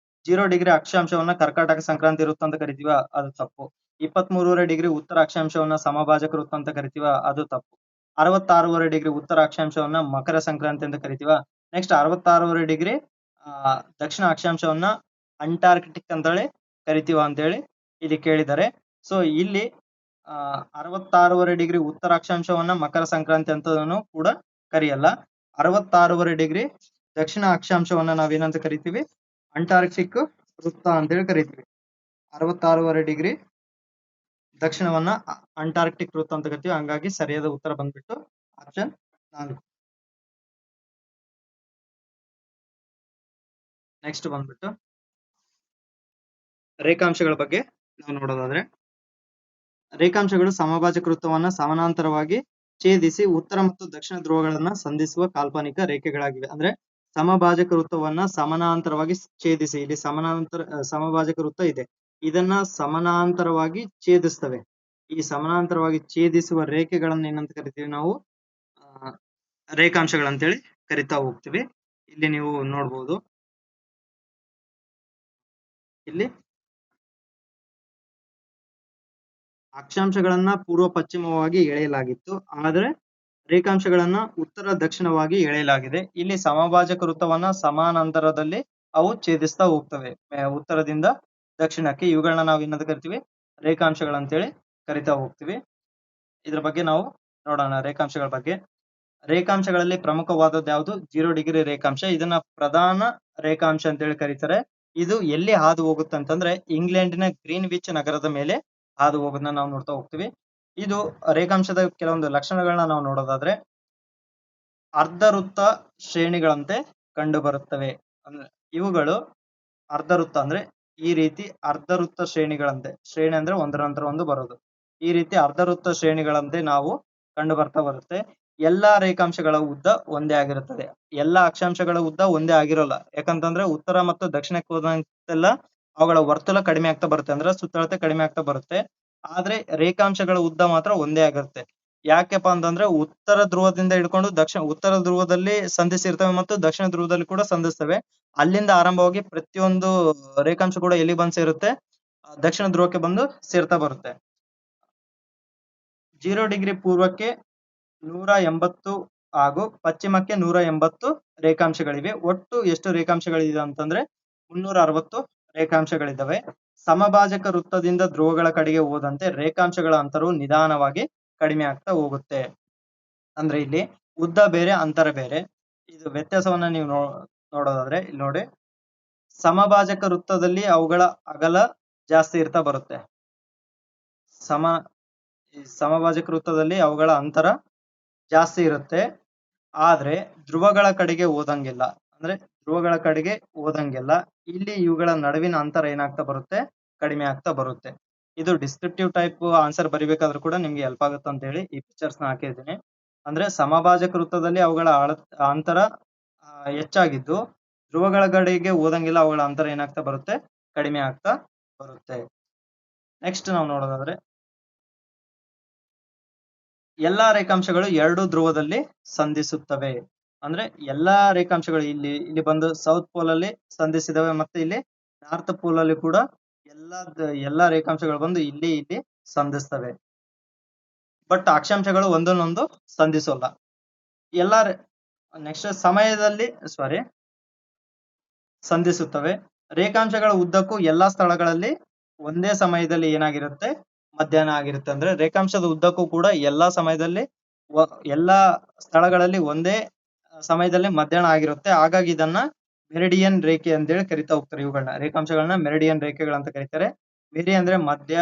0 ಡಿಗ್ರಿ ಅಕ್ಷಾಂಶವನ್ನ ಕರ್ಕಾಟಕ ಸಂಕ್ರಾಂತಿ ವೃತ್ತ ಅಂತ ಕರಿತೀವ, ಅದು ತಪ್ಪು. 23 ಡಿಗ್ರಿ ಉತ್ತರ ಅಕ್ಷಾಂಶವನ್ನ ಸಮಭಾಜಕ ವೃತ್ತ ಅಂತ ಕರಿತೀವ, ಅದು ತಪ್ಪು. 66 ಡಿಗ್ರಿ ಉತ್ತರ ಅಕ್ಷಾಂಶವನ್ನ ಮಕರ ಸಂಕ್ರಾಂತಿ ಅಂತ ಕರಿತೀವ. ನೆಕ್ಸ್ಟ್ 66 ಡಿಗ್ರಿ ದಕ್ಷಿಣ ಅಕ್ಷಾಂಶವನ್ನ ಅಂಟಾರ್ಕ್ಟಿಕ್ ಅಂತೇಳಿ ಕರಿತೀವ ಅಂತೇಳಿ ಇಲ್ಲಿ ಕೇಳಿದ್ದಾರೆ. ಸೊ ಇಲ್ಲಿ 66 ಡಿಗ್ರಿ ಉತ್ತರ ಅಕ್ಷಾಂಶವನ್ನ ಮಕರ ಸಂಕ್ರಾಂತಿ ಅಂತನೂ ಕೂಡ ಕರೆಯಲ್ಲ. 66 ಡಿಗ್ರಿ ದಕ್ಷಿಣ ಅಕ್ಷಾಂಶವನ್ನ ನಾವೇನಂತ ಕರಿತೀವಿ, ಅಂಟಾರ್ಕ್ಟಿಕ್ ವೃತ್ತ ಅಂತೇಳಿ ಕರಿತೀವಿ. 66 ಡಿಗ್ರಿ ದಕ್ಷಿಣವನ್ನ ಅಂಟಾರ್ಕ್ಟಿಕ್ ವೃತ್ತ ಅಂತ ಕರಿತೀವಿ. ಹಂಗಾಗಿ ಸರಿಯಾದ ಉತ್ತರ ಬಂದ್ಬಿಟ್ಟು ಆಪ್ಷನ್ 4. ನೆಕ್ಸ್ಟ್ ಬಂದ್ಬಿಟ್ಟು ರೇಖಾಂಶಗಳ ಬಗ್ಗೆ ನಾವು ನೋಡೋದಾದ್ರೆ, ರೇಖಾಂಶಗಳು ಸಮಭಾಜಕ ವೃತ್ತವನ್ನ ಸಮಾನಾಂತರವಾಗಿ ಛೇದಿಸಿ ಉತ್ತರ ಮತ್ತು ದಕ್ಷಿಣ ಧ್ರುವಗಳನ್ನ ಸಂಧಿಸುವ ಕಾಲ್ಪನಿಕ ರೇಖೆಗಳಾಗಿವೆ. ಅಂದ್ರೆ ಸಮಭಾಜಕ ವೃತ್ತವನ್ನ ಸಮಾನಾಂತರವಾಗಿ ಛೇದಿಸಿ, ಇಲ್ಲಿ ಸಮಭಾಜಕ ವೃತ್ತ ಇದೆ, ಇದನ್ನ ಸಮಾನಾಂತರವಾಗಿ ಛೇದಿಸ್ತವೆ. ಈ ಸಮಾನಾಂತರವಾಗಿ ಛೇದಿಸುವ ರೇಖೆಗಳನ್ನ ಏನಂತ ಕರಿತೀವಿ ನಾವು, ರೇಖಾಂಶಗಳಂತೇಳಿ ಕರಿತಾ ಹೋಗ್ತೀವಿ. ಇಲ್ಲಿ ನೀವು ನೋಡ್ಬೋದು, ಇಲ್ಲಿ ಅಕ್ಷಾಂಶಗಳನ್ನ ಪೂರ್ವ ಪಶ್ಚಿಮವಾಗಿ ಎಳೆಯಲಾಗಿತ್ತು, ಆದ್ರೆ ರೇಖಾಂಶಗಳನ್ನ ಉತ್ತರ ದಕ್ಷಿಣವಾಗಿ ಎಳೆಯಲಾಗಿದೆ. ಇಲ್ಲಿ ಸಮಭಾಜಕ ವೃತ್ತವನ್ನ ಸಮಾನಾಂತರದಲ್ಲಿ ಅವು ಛೇದಿಸ್ತಾ ಹೋಗ್ತವೆ ಉತ್ತರದಿಂದ ದಕ್ಷಿಣಕ್ಕೆ. ಇವುಗಳನ್ನ ನಾವು ಏನಂತ ಕರಿತೀವಿ, ರೇಖಾಂಶಗಳಂತೇಳಿ ಕರಿತಾ ಹೋಗ್ತೀವಿ. ಇದ್ರ ಬಗ್ಗೆ ನಾವು ನೋಡೋಣ. ರೇಖಾಂಶಗಳ ಬಗ್ಗೆ, ರೇಖಾಂಶಗಳಲ್ಲಿ ಪ್ರಮುಖವಾದದ್ದು ಯಾವುದು, 0 ಡಿಗ್ರಿ ರೇಖಾಂಶ. ಇದನ್ನ ಪ್ರಧಾನ ರೇಖಾಂಶ ಅಂತೇಳಿ ಕರೀತಾರೆ. ಇದು ಎಲ್ಲಿ ಹಾದು ಹೋಗುತ್ತೆ ಅಂತಂದ್ರೆ ಇಂಗ್ಲೆಂಡಿನ ಗ್ರೀನ್ವಿಚ್ ನಗರದ ಮೇಲೆ ಹಾದು ಹೋಗೋದನ್ನ ನಾವು ನೋಡ್ತಾ ಹೋಗ್ತೀವಿ. ಇದು ರೇಖಾಂಶದ ಕೆಲವೊಂದು ಲಕ್ಷಣಗಳನ್ನ ನಾವು ನೋಡೋದಾದ್ರೆ, ಅರ್ಧವೃತ್ತ ಶ್ರೇಣಿಗಳಂತೆ ಕಂಡು ಬರುತ್ತವೆ. ಅಂದ್ರೆ ಇವುಗಳು ಅರ್ಧವೃತ್ತ ಅಂದ್ರೆ ಈ ರೀತಿ ಅರ್ಧವೃತ್ತ ಶ್ರೇಣಿಗಳಂತೆ, ಶ್ರೇಣಿ ಅಂದ್ರೆ ಒಂದರ ನಂತರ ಒಂದು ಬರೋದು, ಈ ರೀತಿ ಅರ್ಧವೃತ್ತ ಶ್ರೇಣಿಗಳಂತೆ ನಾವು ಕಂಡು ಬರ್ತಾ ಬರುತ್ತೆ. ಎಲ್ಲಾ ರೇಖಾಂಶಗಳ ಉದ್ದ ಒಂದೇ ಆಗಿರುತ್ತದೆ. ಎಲ್ಲಾ ಅಕ್ಷಾಂಶಗಳ ಉದ್ದ ಒಂದೇ ಆಗಿರೋಲ್ಲ. ಯಾಕಂತಂದ್ರೆ ಉತ್ತರ ಮತ್ತು ದಕ್ಷಿಣಕ್ಕೆ ಹೋದಂತೆಲ್ಲ ಅವುಗಳ ವರ್ತುಲ ಕಡಿಮೆ ಆಗ್ತಾ ಬರುತ್ತೆ, ಅಂದ್ರೆ ಸುತ್ತಳತೆ ಕಡಿಮೆ ಆಗ್ತಾ ಬರುತ್ತೆ. ಆದ್ರೆ ರೇಖಾಂಶಗಳ ಉದ್ದ ಮಾತ್ರ ಒಂದೇ ಆಗಿರುತ್ತೆ. ಯಾಕೆಪ್ಪ ಅಂತಂದ್ರೆ ಉತ್ತರ ಧ್ರುವದಿಂದ ಹಿಡ್ಕೊಂಡು ಉತ್ತರ ಧ್ರುವದಲ್ಲಿ ಸಂಧಿಸಿರ್ತವೆ ಮತ್ತು ದಕ್ಷಿಣ ಧ್ರುವದಲ್ಲಿ ಕೂಡ ಸಂಧಿಸ್ತವೆ. ಅಲ್ಲಿಂದ ಆರಂಭವಾಗಿ ಪ್ರತಿಯೊಂದು ರೇಖಾಂಶ ಕೂಡ ಎಲ್ಲಿ ಬಂದು ಸೇರುತ್ತೆ, ದಕ್ಷಿಣ ಧ್ರುವಕ್ಕೆ ಬಂದು ಸೇರ್ತಾ ಬರುತ್ತೆ. 0 ಡಿಗ್ರಿ ಪೂರ್ವಕ್ಕೆ 180 ಹಾಗೂ ಪಶ್ಚಿಮಕ್ಕೆ 180 ರೇಖಾಂಶಗಳಿವೆ. ಒಟ್ಟು ಎಷ್ಟು ರೇಖಾಂಶಗಳಿದೆ ಅಂತಂದ್ರೆ 360 ರೇಖಾಂಶಗಳಿದ್ದಾವೆ. ಸಮಭಾಜಕ ವೃತ್ತದಿಂದ ಧ್ರುವಗಳ ಕಡೆಗೆ ಹೋದಂತೆ ರೇಖಾಂಶಗಳ ಅಂತರವು ನಿಧಾನವಾಗಿ ಕಡಿಮೆ ಆಗ್ತಾ ಹೋಗುತ್ತೆ. ಅಂದ್ರೆ ಇಲ್ಲಿ ಉದ್ದ ಬೇರೆ, ಅಂತರ ಬೇರೆ. ಇದು ವ್ಯತ್ಯಾಸವನ್ನ ನೀವು ನೋಡೋದಾದ್ರೆ ಇಲ್ಲಿ ನೋಡಿ, ಸಮಭಾಜಕ ವೃತ್ತದಲ್ಲಿ ಅವುಗಳ ಅಗಲ ಜಾಸ್ತಿ ಇರ್ತಾ ಬರುತ್ತೆ. ಸಮಭಾಜಕ ವೃತ್ತದಲ್ಲಿ ಅವುಗಳ ಅಂತರ ಜಾಸ್ತಿ ಇರುತ್ತೆ, ಆದ್ರೆ ಧ್ರುವಗಳ ಕಡೆಗೆ ಹೋದಂಗಿಲ್ಲ. ಅಂದ್ರೆ ಧ್ರುವಗಳ ಕಡೆಗೆ ಹೋದಂಗೆಲ್ಲ ಇಲ್ಲಿ ಇವುಗಳ ನಡುವಿನ ಅಂತರ ಏನಾಗ್ತಾ ಬರುತ್ತೆ, ಕಡಿಮೆ ಆಗ್ತಾ ಬರುತ್ತೆ. ಇದು ಡಿಸ್ಕ್ರಿಪ್ಟಿವ್ ಟೈಪ್ ಆನ್ಸರ್ ಬರಿಬೇಕಾದ್ರೂ ಕೂಡ ನಿಮ್ಗೆ ಹೆಲ್ಪ್ ಆಗುತ್ತೆ ಅಂತ ಹೇಳಿ ಈ ಪಿಕ್ಚರ್ಸ್ ನ ಹಾಕಿದ್ದೀನಿ. ಅಂದ್ರೆ ಸಮಭಾಜಕ ವೃತ್ತದಲ್ಲಿ ಅವುಗಳ ಅಂತರ ಹೆಚ್ಚಾಗಿದ್ದು ಧ್ರುವಗಳ ಕಡೆಗೆ ಹೋದಂಗೆಲ್ಲ ಅವುಗಳ ಅಂತರ ಏನಾಗ್ತಾ ಬರುತ್ತೆ, ಕಡಿಮೆ ಆಗ್ತಾ ಬರುತ್ತೆ. ನೆಕ್ಸ್ಟ್ ನಾವು ನೋಡೋದಾದ್ರೆ, ಎಲ್ಲಾ ರೇಖಾಂಶಗಳು ಎರಡು ಧ್ರುವದಲ್ಲಿ ಸಂಧಿಸುತ್ತವೆ. ಅಂದ್ರೆ ಎಲ್ಲಾ ರೇಖಾಂಶಗಳು ಇಲ್ಲಿ ಬಂದು ಸೌತ್ ಪೋಲ್ ಅಲ್ಲಿ ಸಂಧಿಸಿದವೆ, ಮತ್ತೆ ಇಲ್ಲಿ ನಾರ್ತ್ ಪೋಲ್ ಅಲ್ಲಿ ಕೂಡ ಎಲ್ಲಾ ರೇಖಾಂಶಗಳು ಬಂದು ಇಲ್ಲಿ ಸಂಧಿಸ್ತವೆ. ಬಟ್ ಅಕ್ಷಾಂಶಗಳು ಒಂದನ್ನೊಂದು ಸಂಧಿಸೋಲ್ಲ. ನೆಕ್ಸ್ಟ್ ಸಮಯದಲ್ಲಿ ಸಂಧಿಸುತ್ತವೆ. ರೇಖಾಂಶಗಳ ಉದ್ದಕ್ಕೂ ಎಲ್ಲಾ ಸ್ಥಳಗಳಲ್ಲಿ ಒಂದೇ ಸಮಯದಲ್ಲಿ ಏನಾಗಿರುತ್ತೆ, ಮಧ್ಯಾಹ್ನ ಆಗಿರುತ್ತೆ. ಅಂದ್ರೆ ರೇಖಾಂಶದ ಉದ್ದಕ್ಕೂ ಕೂಡ ಎಲ್ಲಾ ಸಮಯದಲ್ಲಿ ಎಲ್ಲಾ ಸ್ಥಳಗಳಲ್ಲಿ ಒಂದೇ ಸಮಯದಲ್ಲಿ ಮಧ್ಯಾಹ್ನ ಆಗಿರುತ್ತೆ. ಹಾಗಾಗಿ ಇದನ್ನ ಮೆರಿಡಿಯನ್ ರೇಖೆ ಅಂತೇಳಿ ಕರಿತಾ ಹೋಗ್ತಾರೆ. ಇವುಗಳನ್ನ ರೇಖಾಂಶಗಳನ್ನ ಮೆರಿಡಿಯನ್ ರೇಖೆಗಳಂತ ಕರೀತಾರೆ. ಮೆರಿ ಅಂದ್ರೆ ಮಧ್ಯ,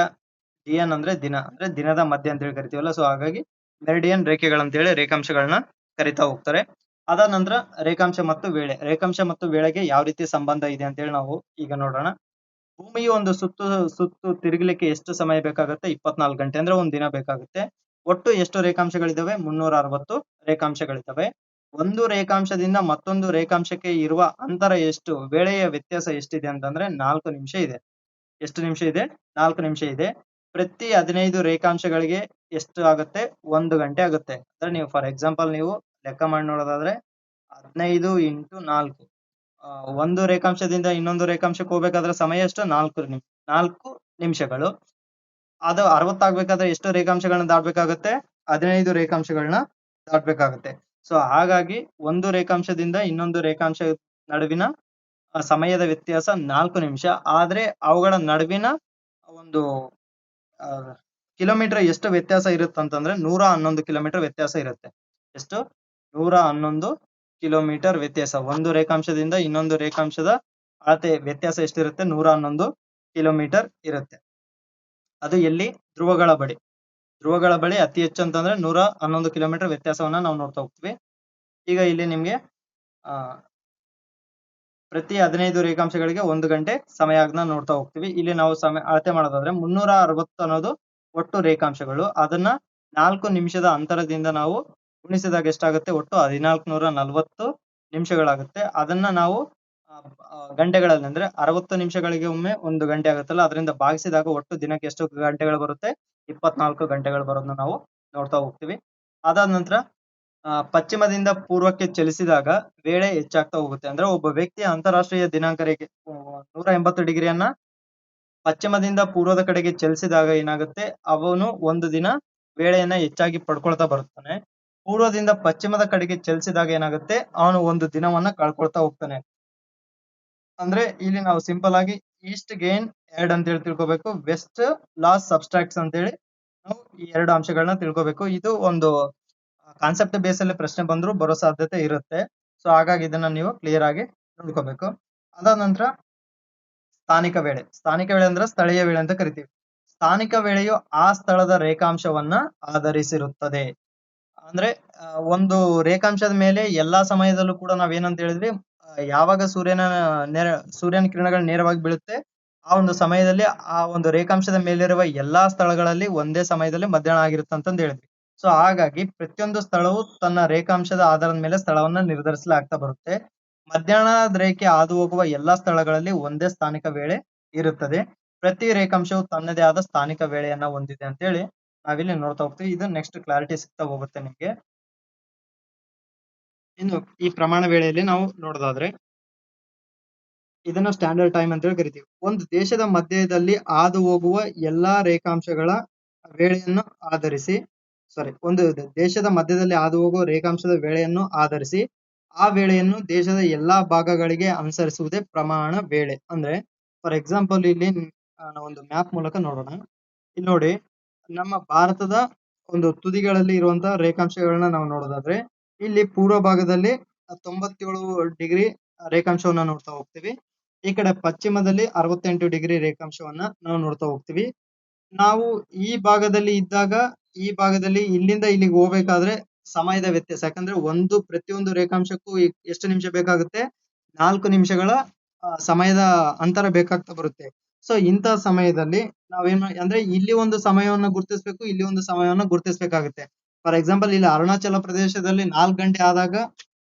ಡಿಯನ್ ಅಂದ್ರೆ ದಿನ, ಅಂದ್ರೆ ದಿನದ ಮಧ್ಯ ಅಂತೇಳಿ ಕರಿತೀವಲ್ಲ. ಸೊ ಹಾಗಾಗಿ ಮೆರಿಡಿಯನ್ ರೇಖೆಗಳಂತೇಳಿ ರೇಖಾಂಶಗಳನ್ನ ಕರಿತಾ ಹೋಗ್ತಾರೆ. ಅದಾದ ನಂತರ ರೇಖಾಂಶ ಮತ್ತು ವೇಳೆ. ರೇಖಾಂಶ ಮತ್ತು ವೇಳೆಗೆ ಯಾವ ರೀತಿ ಸಂಬಂಧ ಇದೆ ಅಂತೇಳಿ ನಾವು ಈಗ ನೋಡೋಣ. ಭೂಮಿಯು ಒಂದು ಸುತ್ತು ತಿರುಗಲಿಕ್ಕೆ ಎಷ್ಟು ಸಮಯ ಬೇಕಾಗುತ್ತೆ? 24 ಗಂಟೆ, ಅಂದ್ರೆ ಒಂದ್ ದಿನ ಬೇಕಾಗುತ್ತೆ. ಒಟ್ಟು ಎಷ್ಟು ರೇಖಾಂಶಗಳಿದಾವೆ? 360 ರೇಖಾಂಶಗಳಿದಾವೆ. ಒಂದು ರೇಖಾಂಶದಿಂದ ಮತ್ತೊಂದು ರೇಖಾಂಶಕ್ಕೆ ಇರುವ ಅಂತರ ಎಷ್ಟು? ವೇಳೆಯ ವ್ಯತ್ಯಾಸ ಎಷ್ಟಿದೆ ಅಂತಂದ್ರೆ 4 ನಿಮಿಷ ಇದೆ. ಎಷ್ಟು ನಿಮಿಷ ಇದೆ? 4 ನಿಮಿಷ ಇದೆ. ಪ್ರತಿ 15 ರೇಖಾಂಶಗಳಿಗೆ ಎಷ್ಟು ಆಗುತ್ತೆ? 1 ಗಂಟೆ ಆಗುತ್ತೆ. ಅಂದ್ರೆ ನೀವು ಫಾರ್ ಎಕ್ಸಾಂಪಲ್ ನೀವು ಲೆಕ್ಕ ಮಾಡಿ ನೋಡೋದಾದ್ರೆ 15 ಇಂಟು 4, ಒಂದು ರೇಖಾಂಶದಿಂದ ಇನ್ನೊಂದು ರೇಖಾಂಶಕ್ಕೆ ಹೋಗ್ಬೇಕಾದ್ರೆ ಸಮಯ ಎಷ್ಟು? 4 ನಿಮಿಷಗಳು. ಅದು 60 ಆಗ್ಬೇಕಾದ್ರೆ ಎಷ್ಟು ರೇಖಾಂಶಗಳನ್ನ ದಾಟಬೇಕಾಗುತ್ತೆ? 15 ರೇಖಾಂಶಗಳನ್ನ ದಾಟಬೇಕಾಗುತ್ತೆ. ಸೊ ಹಾಗಾಗಿ ಒಂದು ರೇಖಾಂಶದಿಂದ ಇನ್ನೊಂದು ರೇಖಾಂಶ ನಡುವಿನ ಸಮಯದ ವ್ಯತ್ಯಾಸ 4 ನಿಮಿಷ. ಆದ್ರೆ ಅವುಗಳ ನಡುವಿನ ಒಂದು ಕಿಲೋಮೀಟರ್ ಎಷ್ಟು ವ್ಯತ್ಯಾಸ ಇರುತ್ತೆ ಅಂತಂದ್ರೆ 111 ಕಿಲೋಮೀಟರ್ ವ್ಯತ್ಯಾಸ ಇರುತ್ತೆ. ಎಷ್ಟು? 111 ಕಿಲೋಮೀಟರ್ ವ್ಯತ್ಯಾಸ. ಒಂದು ರೇಖಾಂಶದಿಂದ ಇನ್ನೊಂದು ರೇಖಾಂಶದ ಅಳತೆ ವ್ಯತ್ಯಾಸ ಎಷ್ಟಿರುತ್ತೆ? 111 ಕಿಲೋಮೀಟರ್ ಇರುತ್ತೆ. ಅದು ಎಲ್ಲಿ? ಧ್ರುವಗಳ ಬಳಿ ಅತಿ ಹೆಚ್ಚು ಅಂತಂದ್ರೆ 111 ಕಿಲೋಮೀಟರ್ ವ್ಯತ್ಯಾಸವನ್ನ ನಾವು ನೋಡ್ತಾ ಹೋಗ್ತೀವಿ. ಈಗ ಇಲ್ಲಿ ನಿಮ್ಗೆ ಪ್ರತಿ 15 ರೇಖಾಂಶಗಳಿಗೆ 1 ಗಂಟೆ ಸಮಯ ಆಗನ್ನ ನೋಡ್ತಾ ಹೋಗ್ತೀವಿ. ಇಲ್ಲಿ ನಾವು ಸಮಯ ಅಳತೆ ಮಾಡೋದಾದ್ರೆ 360 ಅನ್ನೋದು ಒಟ್ಟು ರೇಖಾಂಶಗಳು. ಅದನ್ನ 4 ನಿಮಿಷದ ಅಂತರದಿಂದ ನಾವು ಗುಣಿಸಿದಾಗ ಎಷ್ಟಾಗುತ್ತೆ? ಒಟ್ಟು 1440 ನಿಮಿಷಗಳಾಗುತ್ತೆ. ಅದನ್ನ ನಾವು ಗಂಟೆಗಳಲ್ಲಿ, ಅಂದ್ರೆ 60 ನಿಮಿಷಗಳಿಗೆ ಒಮ್ಮೆ 1 ಗಂಟೆ ಆಗುತ್ತಲ್ಲ, ಅದರಿಂದ ಭಾಗಿಸಿದಾಗ ಒಟ್ಟು ದಿನಕ್ಕೆ ಎಷ್ಟು ಗಂಟೆಗಳು ಬರುತ್ತೆ? 24 ಗಂಟೆಗಳು ಬರೋದನ್ನ ನಾವು ನೋಡ್ತಾ ಹೋಗ್ತೀವಿ. ಅದಾದ ನಂತರ ಪಶ್ಚಿಮದಿಂದ ಪೂರ್ವಕ್ಕೆ ಚಲಿಸಿದಾಗ ವೇಳೆ ಹೆಚ್ಚಾಗ್ತಾ ಹೋಗುತ್ತೆ. ಅಂದ್ರೆ ಒಬ್ಬ ವ್ಯಕ್ತಿಯ ಅಂತಾರಾಷ್ಟ್ರೀಯ ದಿನಾಂಕ ರೇಖೆ 180 ಡಿಗ್ರಿಯನ್ನ ಪಶ್ಚಿಮದಿಂದ ಪೂರ್ವದ ಕಡೆಗೆ ಚಲಿಸಿದಾಗ ಏನಾಗುತ್ತೆ? ಅವನು ಒಂದು ದಿನ ವೇಳೆಯನ್ನ ಹೆಚ್ಚಾಗಿ ಪಡ್ಕೊಳ್ತಾ ಬರುತ್ತಾನೆ. ಪೂರ್ವದಿಂದ ಪಶ್ಚಿಮದ ಕಡೆಗೆ ಚಲಿಸಿದಾಗ ಏನಾಗುತ್ತೆ? ಅವನು ಒಂದು ದಿನವನ್ನ ಕಳ್ಕೊಳ್ತಾ ಹೋಗ್ತಾನೆ. ಅಂದ್ರೆ ಇಲ್ಲಿ ನಾವು ಸಿಂಪಲ್ ಆಗಿ ಈಸ್ಟ್ ಗೇನ್ ಎರಡ್ ಅಂತ ಹೇಳಿ ತಿಳ್ಕೊಬೇಕು, ವೆಸ್ಟ್ ಲಾಸ್ ಸಬ್ಸ್ಟ್ರಾಕ್ಟ್ಸ್ ಅಂತ ಹೇಳಿ ನಾವು ಈ ಎರಡು ಅಂಶಗಳನ್ನ ತಿಳ್ಕೊಬೇಕು. ಇದು ಒಂದು ಕಾನ್ಸೆಪ್ಟ್ ಬೇಸ್ ಅಲ್ಲಿ ಪ್ರಶ್ನೆ ಬಂದ್ರು ಬರೋ ಸಾಧ್ಯತೆ ಇರುತ್ತೆ. ಸೊ ಹಾಗಾಗಿ ಇದನ್ನ ನೀವು ಕ್ಲಿಯರ್ ಆಗಿ ನೋಡ್ಕೋಬೇಕು. ಅದಾದ ನಂತರ ಸ್ಥಾನಿಕ ವೇಳೆ ಅಂದ್ರೆ ಸ್ಥಳೀಯ ವೇಳೆ ಅಂತ ಕರಿತೀವಿ. ಸ್ಥಾನಿಕ ವೇಳೆಯು ಆ ಸ್ಥಳದ ರೇಖಾಂಶವನ್ನ ಆಧರಿಸಿರುತ್ತದೆ. ಅಂದ್ರೆ ಒಂದು ರೇಖಾಂಶದ ಮೇಲೆ ಎಲ್ಲಾ ಸಮಯದಲ್ಲೂ ಕೂಡ ನಾವೇನಂತ ಹೇಳಿದ್ವಿ, ಯಾವಾಗ ಸೂರ್ಯನ ಕಿರಣಗಳು ನೇರವಾಗಿ ಬೀಳುತ್ತೆ ಆ ಒಂದು ಸಮಯದಲ್ಲಿ ಆ ಒಂದು ರೇಖಾಂಶದ ಮೇಲಿರುವ ಎಲ್ಲಾ ಸ್ಥಳಗಳಲ್ಲಿ ಒಂದೇ ಸಮಯದಲ್ಲಿ ಮಧ್ಯಾಹ್ನ ಆಗಿರುತ್ತೆ ಅಂತಂದು ಹೇಳಿದ್ವಿ. ಸೊ ಹಾಗಾಗಿ ಪ್ರತಿಯೊಂದು ಸ್ಥಳವು ತನ್ನ ರೇಖಾಂಶದ ಆಧಾರದ ಮೇಲೆ ಸ್ಥಳವನ್ನ ನಿರ್ಧರಿಸಲಾಗ್ತಾ ಬರುತ್ತೆ. ಮಧ್ಯಾಹ್ನದ ರೇಖೆ ಹಾದು ಹೋಗುವ ಎಲ್ಲಾ ಸ್ಥಳಗಳಲ್ಲಿ ಒಂದೇ ಸ್ಥಾನಿಕ ವೇಳೆ ಇರುತ್ತದೆ. ಪ್ರತಿ ರೇಖಾಂಶವು ತನ್ನದೇ ಆದ ಸ್ಥಾನಿಕ ವೇಳೆಯನ್ನ ಹೊಂದಿದೆ ಅಂತ ಹೇಳಿ ನಾವಿಲ್ಲಿ ನೋಡ್ತಾ ಹೋಗ್ತೀವಿ. ಇದು ನೆಕ್ಸ್ಟ್ ಕ್ಲಾರಿಟಿ ಸಿಗ್ತಾ ಹೋಗುತ್ತೆ ನಿಮ್ಗೆ. ಇನ್ನು ಈ ಪ್ರಮಾಣ ವೇಳೆಯಲ್ಲಿ ನಾವು ನೋಡೋದಾದ್ರೆ ಇದನ್ನ ಸ್ಟ್ಯಾಂಡರ್ಡ್ ಟೈಮ್ ಅಂತ ಹೇಳಿ ಕರಿತೀವಿ. ಒಂದು ದೇಶದ ಮಧ್ಯದಲ್ಲಿ ಹಾದು ಹೋಗುವ ಎಲ್ಲಾ ರೇಖಾಂಶಗಳ ವೇಳೆಯನ್ನು ಆಧರಿಸಿ ಒಂದು ದೇಶದ ಮಧ್ಯದಲ್ಲಿ ಹಾದು ಹೋಗುವ ರೇಖಾಂಶದ ವೇಳೆಯನ್ನು ಆಧರಿಸಿ ಆ ವೇಳೆಯನ್ನು ದೇಶದ ಎಲ್ಲಾ ಭಾಗಗಳಿಗೆ ಅನುಸರಿಸುವುದೇ ಪ್ರಮಾಣ ವೇಳೆ. ಅಂದ್ರೆ ಫಾರ್ ಎಕ್ಸಾಂಪಲ್ ಇಲ್ಲಿ ನಾವು ಒಂದು ಮ್ಯಾಪ್ ಮೂಲಕ ನೋಡೋಣ. ಇಲ್ಲಿ ನೋಡಿ, ನಮ್ಮ ಭಾರತದ ಒಂದು ತುದಿಗಳಲ್ಲಿ ಇರುವಂತಹ ರೇಖಾಂಶಗಳನ್ನ ನಾವು ನೋಡೋದಾದ್ರೆ ಇಲ್ಲಿ ಪೂರ್ವ ಭಾಗದಲ್ಲಿ 97 ಡಿಗ್ರಿ ರೇಖಾಂಶವನ್ನ ನೋಡ್ತಾ ಹೋಗ್ತೀವಿ. ಈ ಕಡೆ ಪಶ್ಚಿಮದಲ್ಲಿ 68 ಡಿಗ್ರಿ ರೇಖಾಂಶವನ್ನ ನಾವು ನೋಡ್ತಾ ಹೋಗ್ತೀವಿ. ನಾವು ಈ ಭಾಗದಲ್ಲಿ ಇದ್ದಾಗ ಈ ಭಾಗದಲ್ಲಿ ಇಲ್ಲಿಂದ ಇಲ್ಲಿಗೆ ಹೋಗ್ಬೇಕಾದ್ರೆ ಸಮಯದ ವ್ಯತ್ಯಾಸ, ಯಾಕಂದ್ರೆ ಪ್ರತಿಯೊಂದು ರೇಖಾಂಶಕ್ಕೂ ಎಷ್ಟು ನಿಮಿಷ ಬೇಕಾಗುತ್ತೆ? 4 ನಿಮಿಷಗಳ ಸಮಯದ ಅಂತರ ಬೇಕಾಗ್ತಾ ಬರುತ್ತೆ. ಸೊ ಇಂಥ ಸಮಯದಲ್ಲಿ ಅಂದ್ರೆ ಇಲ್ಲಿ ಒಂದು ಸಮಯವನ್ನು ಗುರುತಿಸ್ಬೇಕು, ಇಲ್ಲಿ ಒಂದು ಸಮಯವನ್ನು ಗುರುತಿಸ್ಬೇಕಾಗುತ್ತೆ. ಫಾರ್ ಎಕ್ಸಾಂಪಲ್ ಇಲ್ಲಿ ಅರುಣಾಚಲ ಪ್ರದೇಶದಲ್ಲಿ 4 ಗಂಟೆ ಆದಾಗ